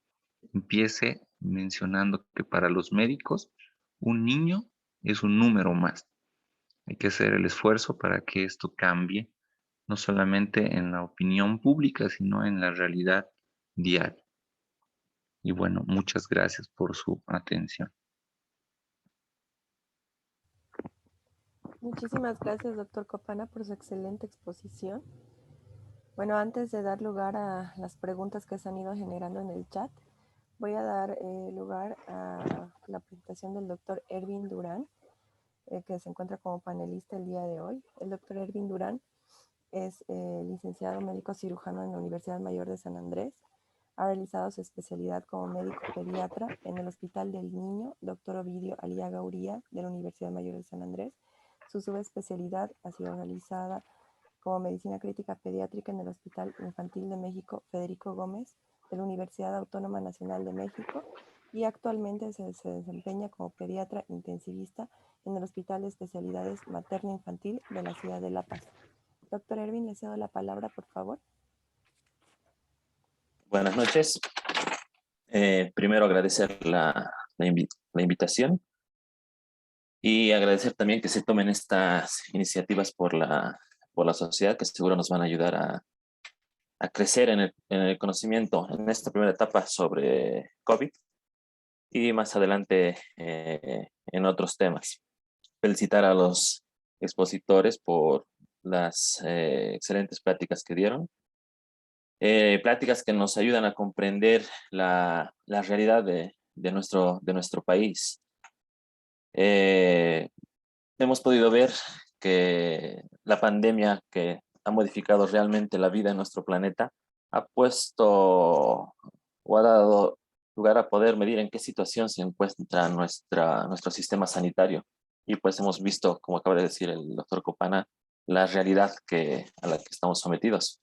empiece mencionando que para los médicos un niño es un número más. Hay que hacer el esfuerzo para que esto cambie, no solamente en la opinión pública, sino en la realidad diaria. Y bueno, muchas gracias por su atención. Muchísimas gracias, doctor Copana, por su excelente exposición. Bueno, antes de dar lugar a las preguntas que se han ido generando en el chat, voy a dar lugar a la presentación del doctor Ervin Durán, que se encuentra como panelista el día de hoy. El doctor Ervin Durán es licenciado médico cirujano en la Universidad Mayor de San Andrés. Ha realizado su especialidad como médico pediatra en el Hospital del Niño, Dr. Ovidio Aliaga Uría, de la Universidad Mayor de San Andrés. Su subespecialidad ha sido realizada como medicina crítica pediátrica en el Hospital Infantil de México Federico Gómez, de la Universidad Autónoma Nacional de México, y actualmente se desempeña como pediatra intensivista en el Hospital de Especialidades Materno-Infantil de la ciudad de La Paz. Doctor Ervin, le cedo la palabra, por favor. Buenas noches. Primero agradecer la invitación y agradecer también que se tomen estas iniciativas por la sociedad, que seguro nos van a ayudar a crecer en el conocimiento en esta primera etapa sobre COVID y más adelante en otros temas. Felicitar a los expositores por las excelentes pláticas que dieron. Pláticas que nos ayudan a comprender la realidad de nuestro país. Hemos podido ver que la pandemia que ha modificado realmente la vida en nuestro planeta ha puesto o ha dado lugar a poder medir en qué situación se encuentra nuestro sistema sanitario. Y pues hemos visto, como acaba de decir el doctor Copana, la realidad a la que estamos sometidos.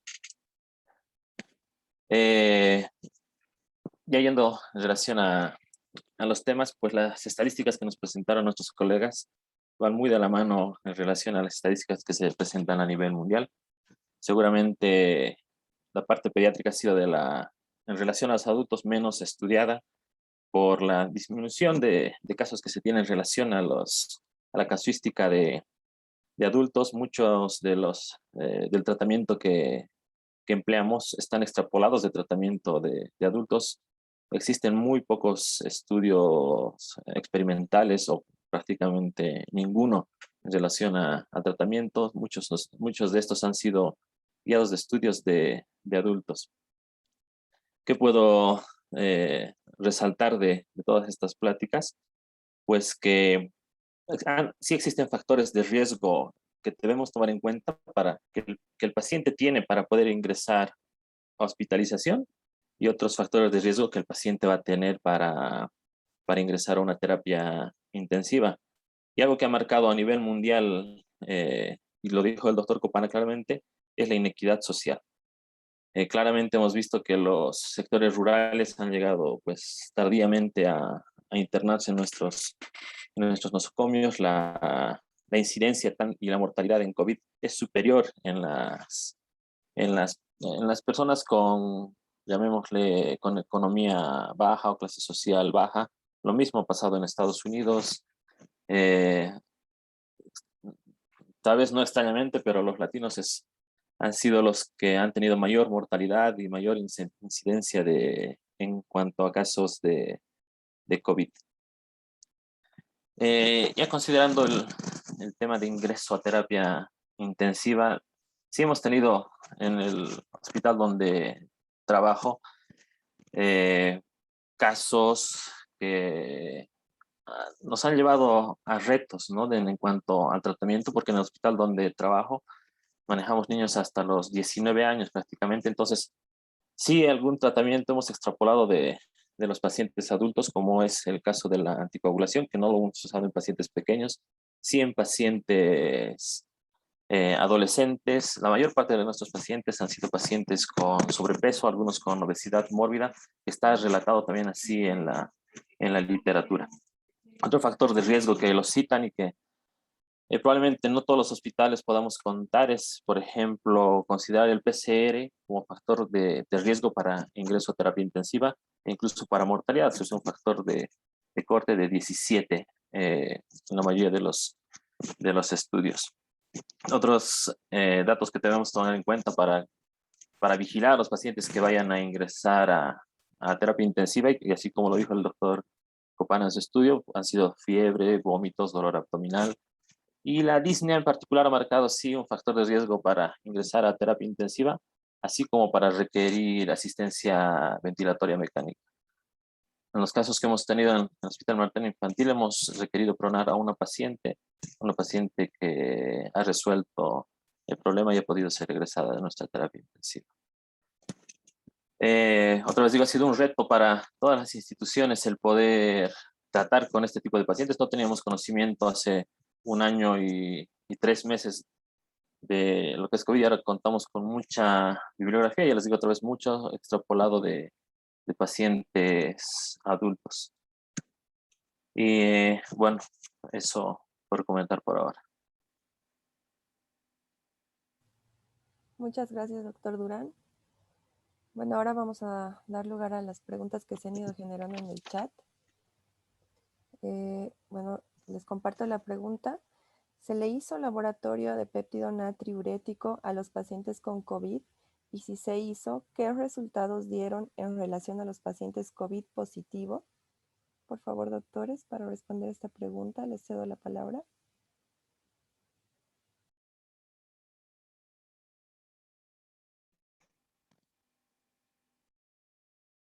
Ya yendo en relación a los temas, pues las estadísticas que nos presentaron nuestros colegas van muy de la mano en relación a las estadísticas que se presentan a nivel mundial. Seguramente la parte pediátrica ha sido en relación a los adultos menos estudiada por la disminución de casos que se tienen en relación a la casuística de adultos. Muchos del tratamiento que empleamos están extrapolados de tratamiento de adultos. Existen muy pocos estudios experimentales o prácticamente ninguno en relación a tratamientos. Muchos de estos han sido guiados de estudios de adultos. ¿Qué puedo resaltar de todas estas pláticas? Pues que sí existen factores de riesgo que debemos tomar en cuenta para que el paciente tiene para poder ingresar a hospitalización y otros factores de riesgo que el paciente va a tener para ingresar a una terapia intensiva. Y algo que ha marcado a nivel mundial, y lo dijo el doctor Copana claramente, es la inequidad social. Claramente hemos visto que los sectores rurales han llegado pues tardíamente a internarse en nuestros nosocomios. La incidencia y la mortalidad en COVID es superior en las personas con, llamémosle, con economía baja o clase social baja. Lo mismo ha pasado en Estados Unidos. tal vez no extrañamente, pero los latinos han sido los que han tenido mayor mortalidad y mayor incidencia en cuanto a casos de COVID. Ya considerando el tema de ingreso a terapia intensiva, sí hemos tenido en el hospital donde trabajo casos que nos han llevado a retos, ¿no? En cuanto al tratamiento, porque en el hospital donde trabajo manejamos niños hasta los 19 años prácticamente, entonces sí algún tratamiento hemos extrapolado de los pacientes adultos, como es el caso de la anticoagulación, que no lo hemos usado en pacientes pequeños, sí en pacientes adolescentes. La mayor parte de nuestros pacientes han sido pacientes con sobrepeso, algunos con obesidad mórbida, que está relatado también así en la literatura. Otro factor de riesgo que los citan y que probablemente no todos los hospitales podamos contar es, por ejemplo, considerar el PCR como factor de riesgo para ingreso a terapia intensiva e incluso para mortalidad. Es un factor de corte de 17 en la mayoría de los estudios. Otros datos que debemos tomar en cuenta para vigilar a los pacientes que vayan a ingresar a terapia intensiva, y así como lo dijo el doctor Copano en su estudio, han sido fiebre, vómitos, dolor abdominal, y la disnea en particular ha marcado sí un factor de riesgo para ingresar a terapia intensiva, así como para requerir asistencia ventilatoria mecánica. En los casos que hemos tenido en el Hospital Materno Infantil, hemos requerido pronar a una paciente que ha resuelto el problema y ha podido ser egresada de nuestra terapia intensiva. Otra vez digo, ha sido un reto para todas las instituciones el poder tratar con este tipo de pacientes. No teníamos conocimiento hace 1 año y 3 meses de lo que es COVID. Ahora contamos con mucha bibliografía, ya les digo otra vez, mucho extrapolado de pacientes adultos. Y bueno, eso por comentar por ahora. Muchas gracias, doctor Durán. Bueno, ahora vamos a dar lugar a las preguntas que se han ido generando en el chat. Bueno, les comparto la pregunta. ¿Se le hizo laboratorio de péptido natriurético a los pacientes con COVID? Y si se hizo, ¿qué resultados dieron en relación a los pacientes COVID positivo? Por favor, doctores, para responder esta pregunta, les cedo la palabra.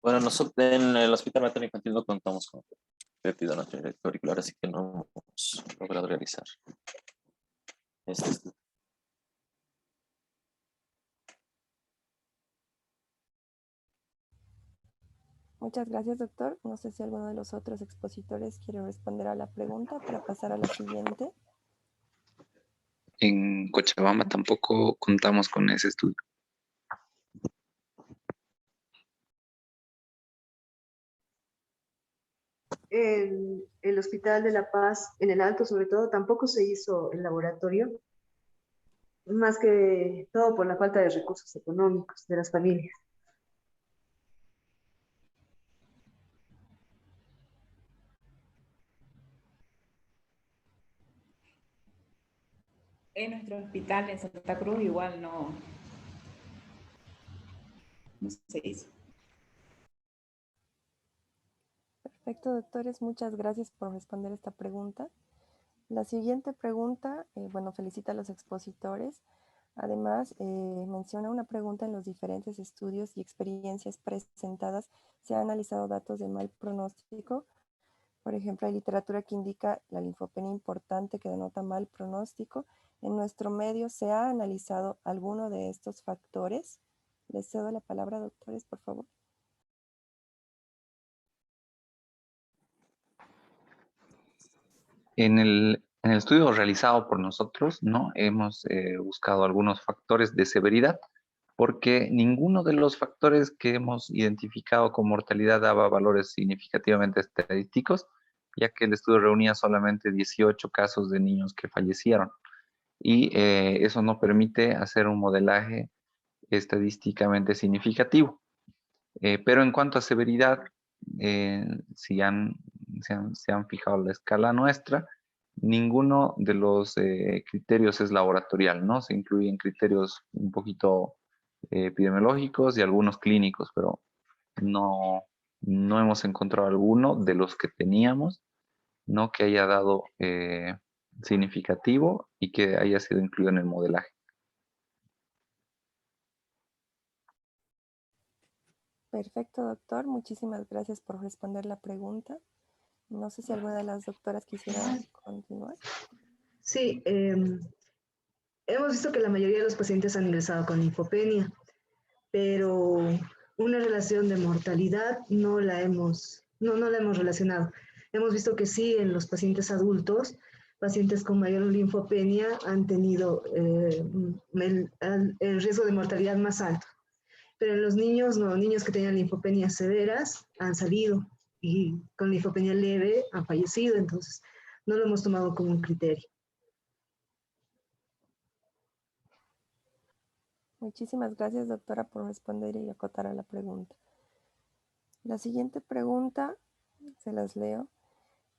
Bueno, nosotros en el Hospital Materno Infantil no contamos con péptido natriurético auricular, así que no hemos logrado realizar este estudio. Muchas gracias, doctor. No sé si alguno de los otros expositores quiere responder a la pregunta para pasar a la siguiente. En Cochabamba tampoco contamos con ese estudio. En el Hospital de La Paz, en el Alto sobre todo, tampoco se hizo el laboratorio, más que todo por la falta de recursos económicos de las familias. En nuestro hospital en Santa Cruz igual no se hizo. Perfecto, doctores. Muchas gracias por responder esta pregunta. La siguiente pregunta, bueno, felicita a los expositores. Además, menciona una pregunta: en los diferentes estudios y experiencias presentadas, ¿se han analizado datos de mal pronóstico? Por ejemplo, hay literatura que indica la linfopenia importante que denota mal pronóstico. En nuestro medio, ¿se ha analizado alguno de estos factores? Les cedo la palabra, doctores, por favor. En el estudio realizado por nosotros, ¿no? Hemos buscado algunos factores de severidad, porque ninguno de los factores que hemos identificado con mortalidad daba valores significativamente estadísticos, ya que el estudio reunía solamente 18 casos de niños que fallecieron. Y eso no permite hacer un modelaje estadísticamente significativo. Pero en cuanto a severidad, se han fijado la escala nuestra, ninguno de los criterios es laboratorial, ¿no? Se incluyen criterios un poquito epidemiológicos y algunos clínicos, pero no, no hemos encontrado alguno de los que teníamos, no que haya dado significativo y que haya sido incluido en el modelaje. Perfecto, doctor. Muchísimas gracias por responder la pregunta. No sé si alguna de las doctoras quisiera continuar. Sí, hemos visto que la mayoría de los pacientes han ingresado con linfopenia, pero una relación de mortalidad no la hemos relacionado. Hemos visto que sí, en los pacientes adultos, pacientes con mayor linfopenia han tenido el riesgo de mortalidad más alto. Pero en los niños, no, niños que tenían linfopenias severas han salido y con linfopenia leve han fallecido, entonces no lo hemos tomado como un criterio. Muchísimas gracias, doctora, por responder y acotar a la pregunta. La siguiente pregunta, se las leo.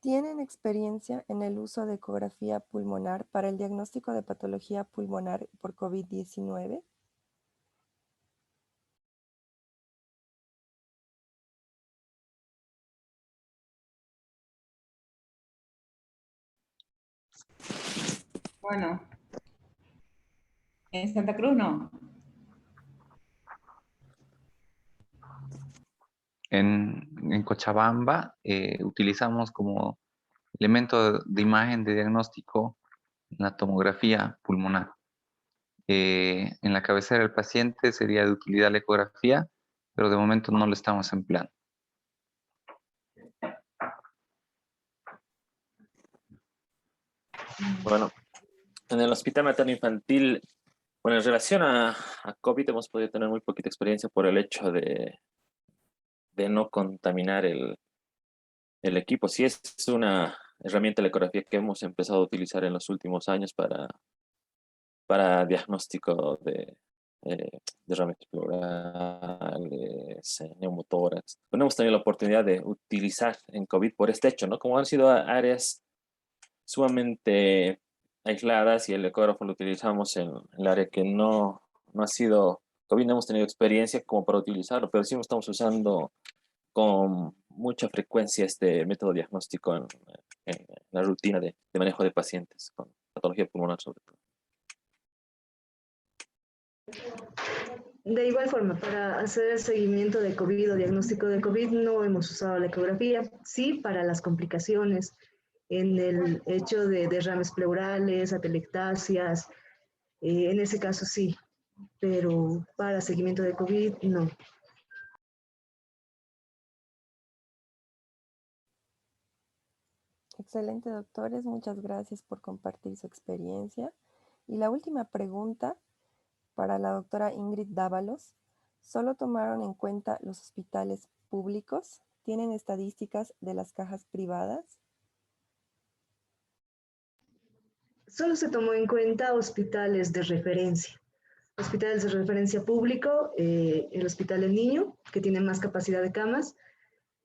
¿Tienen experiencia en el uso de ecografía pulmonar para el diagnóstico de patología pulmonar por COVID-19? Bueno, en Santa Cruz no. En Cochabamba utilizamos como elemento de imagen de diagnóstico la tomografía pulmonar. En la cabecera del paciente sería de utilidad la ecografía, pero de momento no lo estamos empleando. Bueno, en el Hospital Materno Infantil, bueno, en relación a COVID hemos podido tener muy poquita experiencia por el hecho de no contaminar el equipo. Sí es una herramienta de ecografía que hemos empezado a utilizar en los últimos años para diagnóstico de derrames pleurales, neumotórax. No hemos tenido la oportunidad de utilizar en COVID por este hecho, ¿no? Como han sido áreas sumamente aisladas y el ecógrafo lo utilizamos en el área que no ha sido COVID, no hemos tenido experiencia como para utilizarlo, pero sí estamos usando con mucha frecuencia este método diagnóstico en la rutina de manejo de pacientes con patología pulmonar sobre todo. De igual forma, para hacer el seguimiento de COVID o diagnóstico de COVID no hemos usado la ecografía, sí para las complicaciones en el hecho de derrames pleurales, atelectasias, en ese caso sí, pero para seguimiento de COVID no. Excelente, doctores. Muchas gracias por compartir su experiencia. Y la última pregunta para la doctora Ingrid Dávalos. ¿Solo tomaron en cuenta los hospitales públicos? ¿Tienen estadísticas de las cajas privadas? Solo se tomó en cuenta hospitales de referencia. Hospitales de referencia público, el Hospital del Niño, que tiene más capacidad de camas,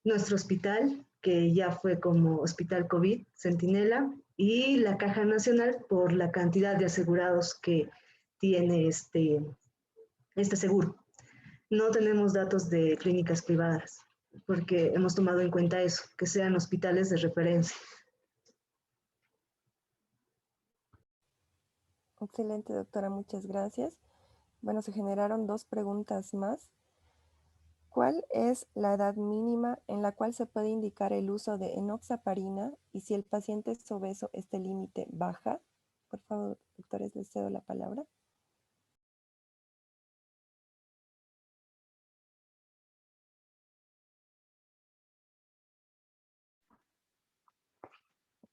nuestro hospital, que ya fue como Hospital COVID, Centinela, y la Caja Nacional por la cantidad de asegurados que tiene este seguro. No tenemos datos de clínicas privadas, porque hemos tomado en cuenta eso, que sean hospitales de referencia. Excelente, doctora. Muchas gracias. Bueno, se generaron dos preguntas más. ¿Cuál es la edad mínima en la cual se puede indicar el uso de enoxaparina y si el paciente es obeso, este límite baja? Por favor, doctores, les cedo la palabra.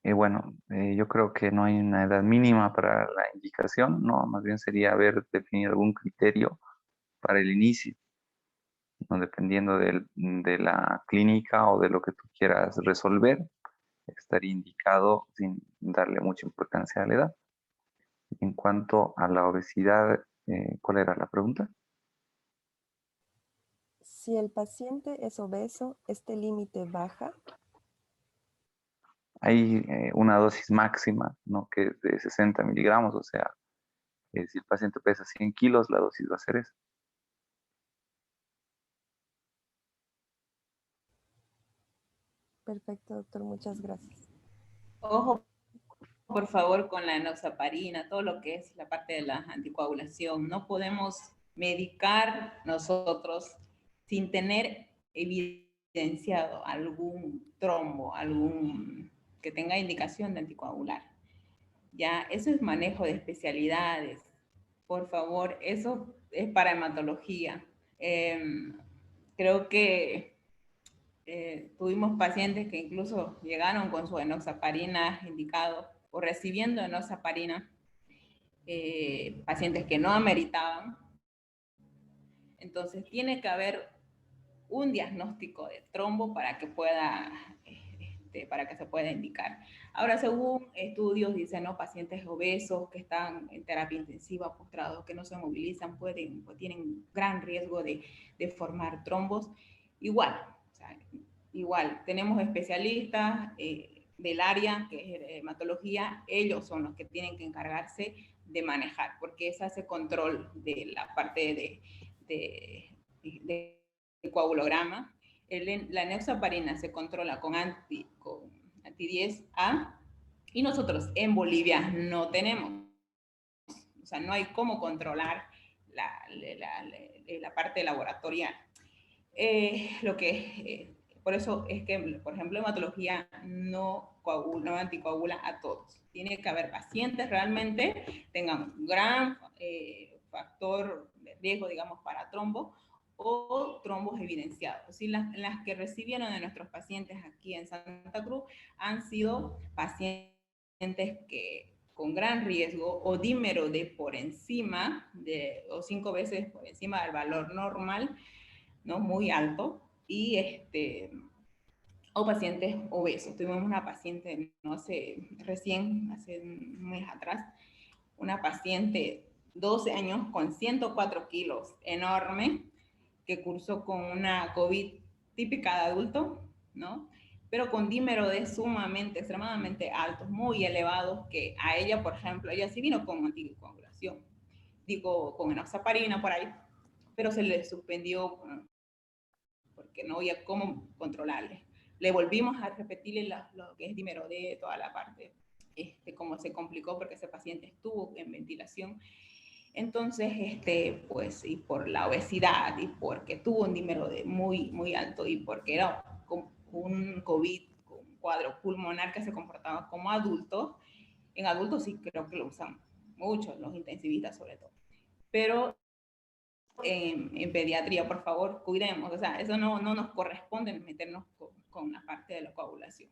Bueno, yo creo que no hay una edad mínima para la indicación, no, más bien sería haber definido algún criterio para el inicio, ¿no? Dependiendo de la clínica o de lo que tú quieras resolver, estaría indicado sin darle mucha importancia a la edad. En cuanto a la obesidad, ¿cuál era la pregunta? Si el paciente es obeso, ¿este límite baja? Hay una dosis máxima, ¿no? Que es de 60 miligramos, o sea, si el paciente pesa 100 kilos, la dosis va a ser esa. Perfecto, doctor, muchas gracias. Ojo, por favor, con la enoxaparina, todo lo que es la parte de la anticoagulación. No podemos medicar nosotros sin tener evidenciado algún trombo, algún que tenga indicación de anticoagular. Ya, eso es manejo de especialidades. Por favor, eso es para hematología. Creo que tuvimos pacientes que incluso llegaron con su enoxaparina indicado o recibiendo enoxaparina, pacientes que no ameritaban. Entonces tiene que haber un diagnóstico de trombo para que se pueda indicar. Ahora, según estudios, dicen, ¿no? Pacientes obesos que están en terapia intensiva, postrados, que no se movilizan, tienen gran riesgo de formar trombos. Igual, o sea, igual, tenemos especialistas del área, que es hematología, ellos son los que tienen que encargarse de manejar, porque se hace control de la parte de coagulograma. La enoxaparina se controla con anti-10A y nosotros en Bolivia no tenemos. O sea, no hay cómo controlar la parte laboratorial. Por eso es que, por ejemplo, hematología no anticoagula a todos. Tiene que haber pacientes realmente tengan un gran factor de riesgo, digamos, para trombo o trombos evidenciados. ¿Sí? Las que recibieron de nuestros pacientes aquí en Santa Cruz han sido pacientes que con gran riesgo o dímero de por encima o 5 veces por encima del valor normal, ¿no? Muy alto, o pacientes obesos. Tuvimos una paciente, no sé, recién, hace un mes atrás, una paciente 12 años con 104 kilos, enorme, que cursó con una COVID típica de adulto, ¿no? Pero con dímero de extremadamente altos, muy elevados, que a ella, por ejemplo, ella sí vino con anticoagulación, digo, con enoxaparina por ahí, pero se le suspendió porque no había cómo controlarle. Le volvimos a repetirle lo que es dímero D, toda la parte, cómo se complicó porque ese paciente estuvo en ventilación. Entonces, pues, y por la obesidad, y porque tuvo un dímero D muy, muy alto, y porque era un COVID, un cuadro pulmonar que se comportaba como adulto, en adultos sí creo que lo usan mucho, los intensivistas sobre todo. Pero en pediatría, por favor, cuidemos, o sea, eso no nos corresponde meternos con la parte de la coagulación.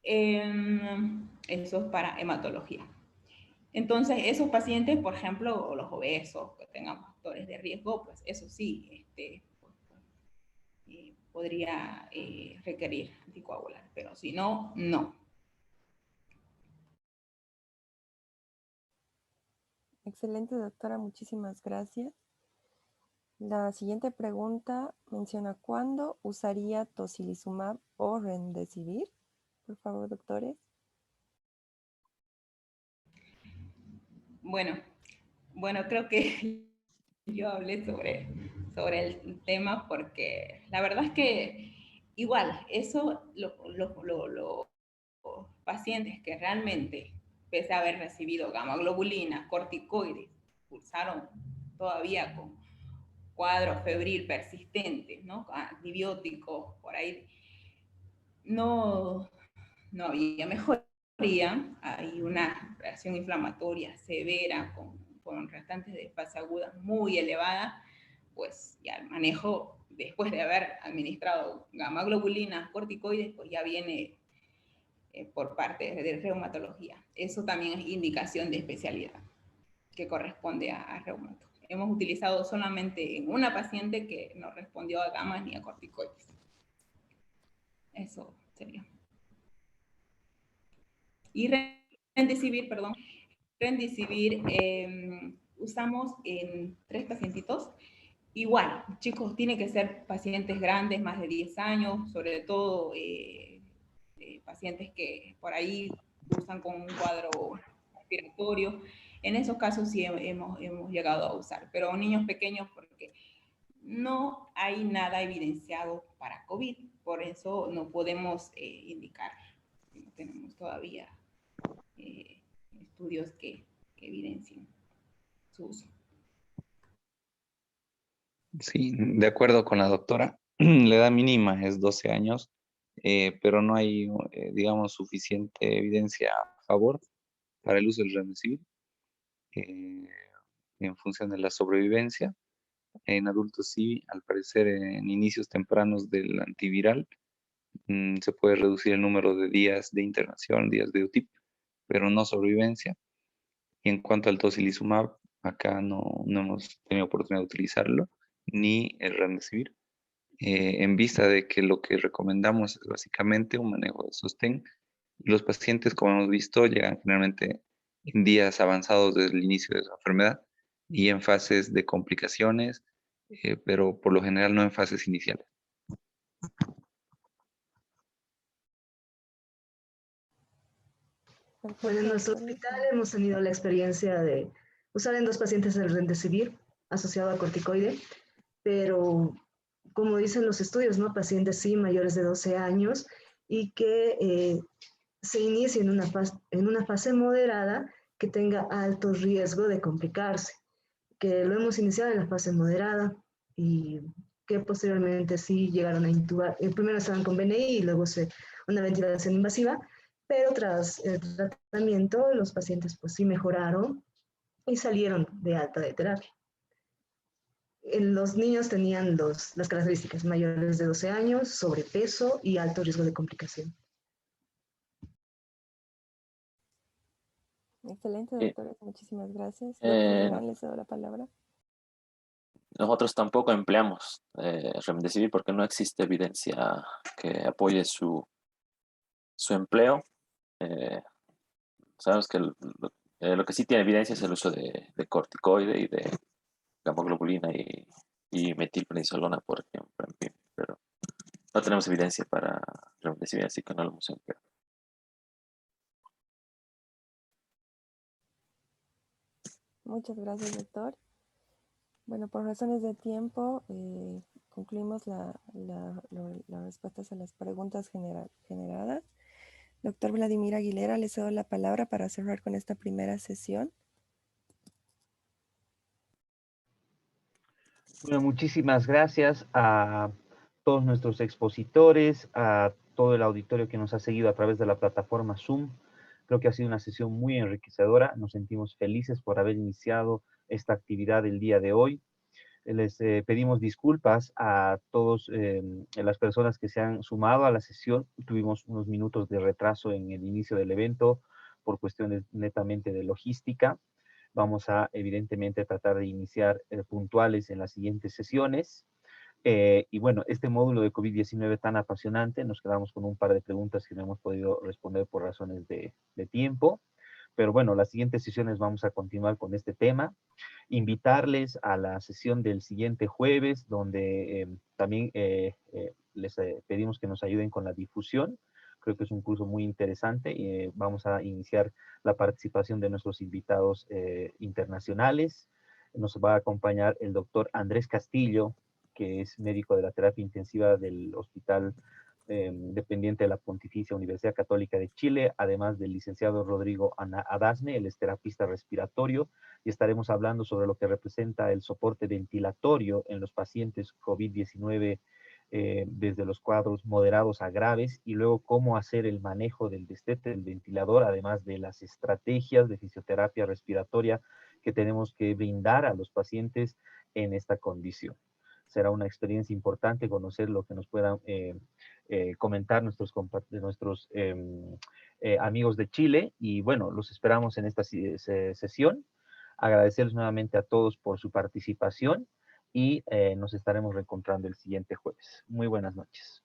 Eso es para hematología. Entonces, esos pacientes, por ejemplo, o los obesos, que tengan factores de riesgo, pues eso sí, podría requerir anticoagular, pero si no, no. Excelente, doctora, muchísimas gracias. La siguiente pregunta menciona, ¿cuándo usaría tocilizumab o remdesivir? Por favor, doctores. Bueno, creo que yo hablé sobre el tema porque la verdad es que igual, eso los pacientes que realmente, pese a haber recibido gamma globulina, corticoides, cursaron todavía con cuadro febril persistente, ¿no? Antibióticos, por ahí, no había mejoría, hay una reacción inflamatoria severa con restantes de fase aguda muy elevada, pues ya el manejo, después de haber administrado gamma globulina, corticoides, pues ya viene por parte de reumatología. Eso también es indicación de especialidad que corresponde a reumato. Hemos utilizado solamente en una paciente que no respondió a gamma ni a corticoides. Eso sería. Y Remdesivir, usamos en 3 pacientitos. Igual, chicos, tiene que ser pacientes grandes, más de 10 años, sobre todo pacientes que por ahí cursan con un cuadro respiratorio. En esos casos sí hemos llegado a usar, pero niños pequeños porque no hay nada evidenciado para COVID, por eso no podemos indicar, no tenemos todavía estudios que evidencien su uso. Sí, de acuerdo con la doctora, la edad mínima es 12 años, pero no hay, digamos, suficiente evidencia a favor para el uso del Remdesivir en función de la sobrevivencia. En adultos sí, al parecer en inicios tempranos del antiviral se puede reducir el número de días de internación, días de UTIP, pero no sobrevivencia. Y en cuanto al tocilizumab, acá no hemos tenido oportunidad de utilizarlo, ni el Remdesivir, en vista de que lo que recomendamos es básicamente un manejo de sostén. Los pacientes, como hemos visto, llegan generalmente en días avanzados desde el inicio de su enfermedad y en fases de complicaciones, pero por lo general no en fases iniciales. Bueno, en nuestro hospital hemos tenido la experiencia de usar en 2 pacientes el Remdesivir asociado a corticoide, pero como dicen los estudios, ¿no? Pacientes sí mayores de 12 años y que se inicie en una fase moderada que tenga alto riesgo de complicarse, que lo hemos iniciado en la fase moderada y que posteriormente sí llegaron a intubar. Primero estaban con BNI y luego una ventilación invasiva, pero tras el tratamiento los pacientes pues sí mejoraron y salieron de alta de terapia. Los niños tenían las características mayores de 12 años, sobrepeso y alto riesgo de complicación. Excelente, doctora. Muchísimas gracias. Doctor Iván, les doy la palabra. Nosotros tampoco empleamos Remdesivir porque no existe evidencia que apoye su empleo. Sabemos que lo que sí tiene evidencia es el uso de corticoide y de gamoglobulina y metilprednisolona, por ejemplo, pero no tenemos evidencia para Remdesivir, así que no lo hemos empleado. Muchas gracias, doctor. Bueno, por razones de tiempo, concluimos las respuestas a las preguntas generadas. Doctor Vladimir Aguilera, le cedo la palabra para cerrar con esta primera sesión. Bueno, muchísimas gracias a todos nuestros expositores, a todo el auditorio que nos ha seguido a través de la plataforma Zoom. Creo que ha sido una sesión muy enriquecedora. Nos sentimos felices por haber iniciado esta actividad el día de hoy. Les pedimos disculpas a todas las personas que se han sumado a la sesión. Tuvimos unos minutos de retraso en el inicio del evento por cuestiones netamente de logística. Vamos a, evidentemente, tratar de iniciar puntuales en las siguientes sesiones. Y bueno, este módulo de COVID-19 tan apasionante, nos quedamos con un par de preguntas que no hemos podido responder por razones de tiempo. Pero bueno, las siguientes sesiones vamos a continuar con este tema. Invitarles a la sesión del siguiente jueves, donde también les pedimos que nos ayuden con la difusión. Creo que es un curso muy interesante y vamos a iniciar la participación de nuestros invitados internacionales. Nos va a acompañar el doctor Andrés Castillo, que es médico de la terapia intensiva del Hospital dependiente de la Pontificia Universidad Católica de Chile, además del licenciado Rodrigo Adasne, él es terapista respiratorio, y estaremos hablando sobre lo que representa el soporte ventilatorio en los pacientes COVID-19 desde los cuadros moderados a graves, y luego cómo hacer el manejo del destete del ventilador, además de las estrategias de fisioterapia respiratoria que tenemos que brindar a los pacientes en esta condición. Será una experiencia importante conocer lo que nos puedan comentar nuestros amigos de Chile, y bueno, los esperamos en esta sesión. Agradecerles nuevamente a todos por su participación y nos estaremos reencontrando el siguiente jueves. Muy buenas noches.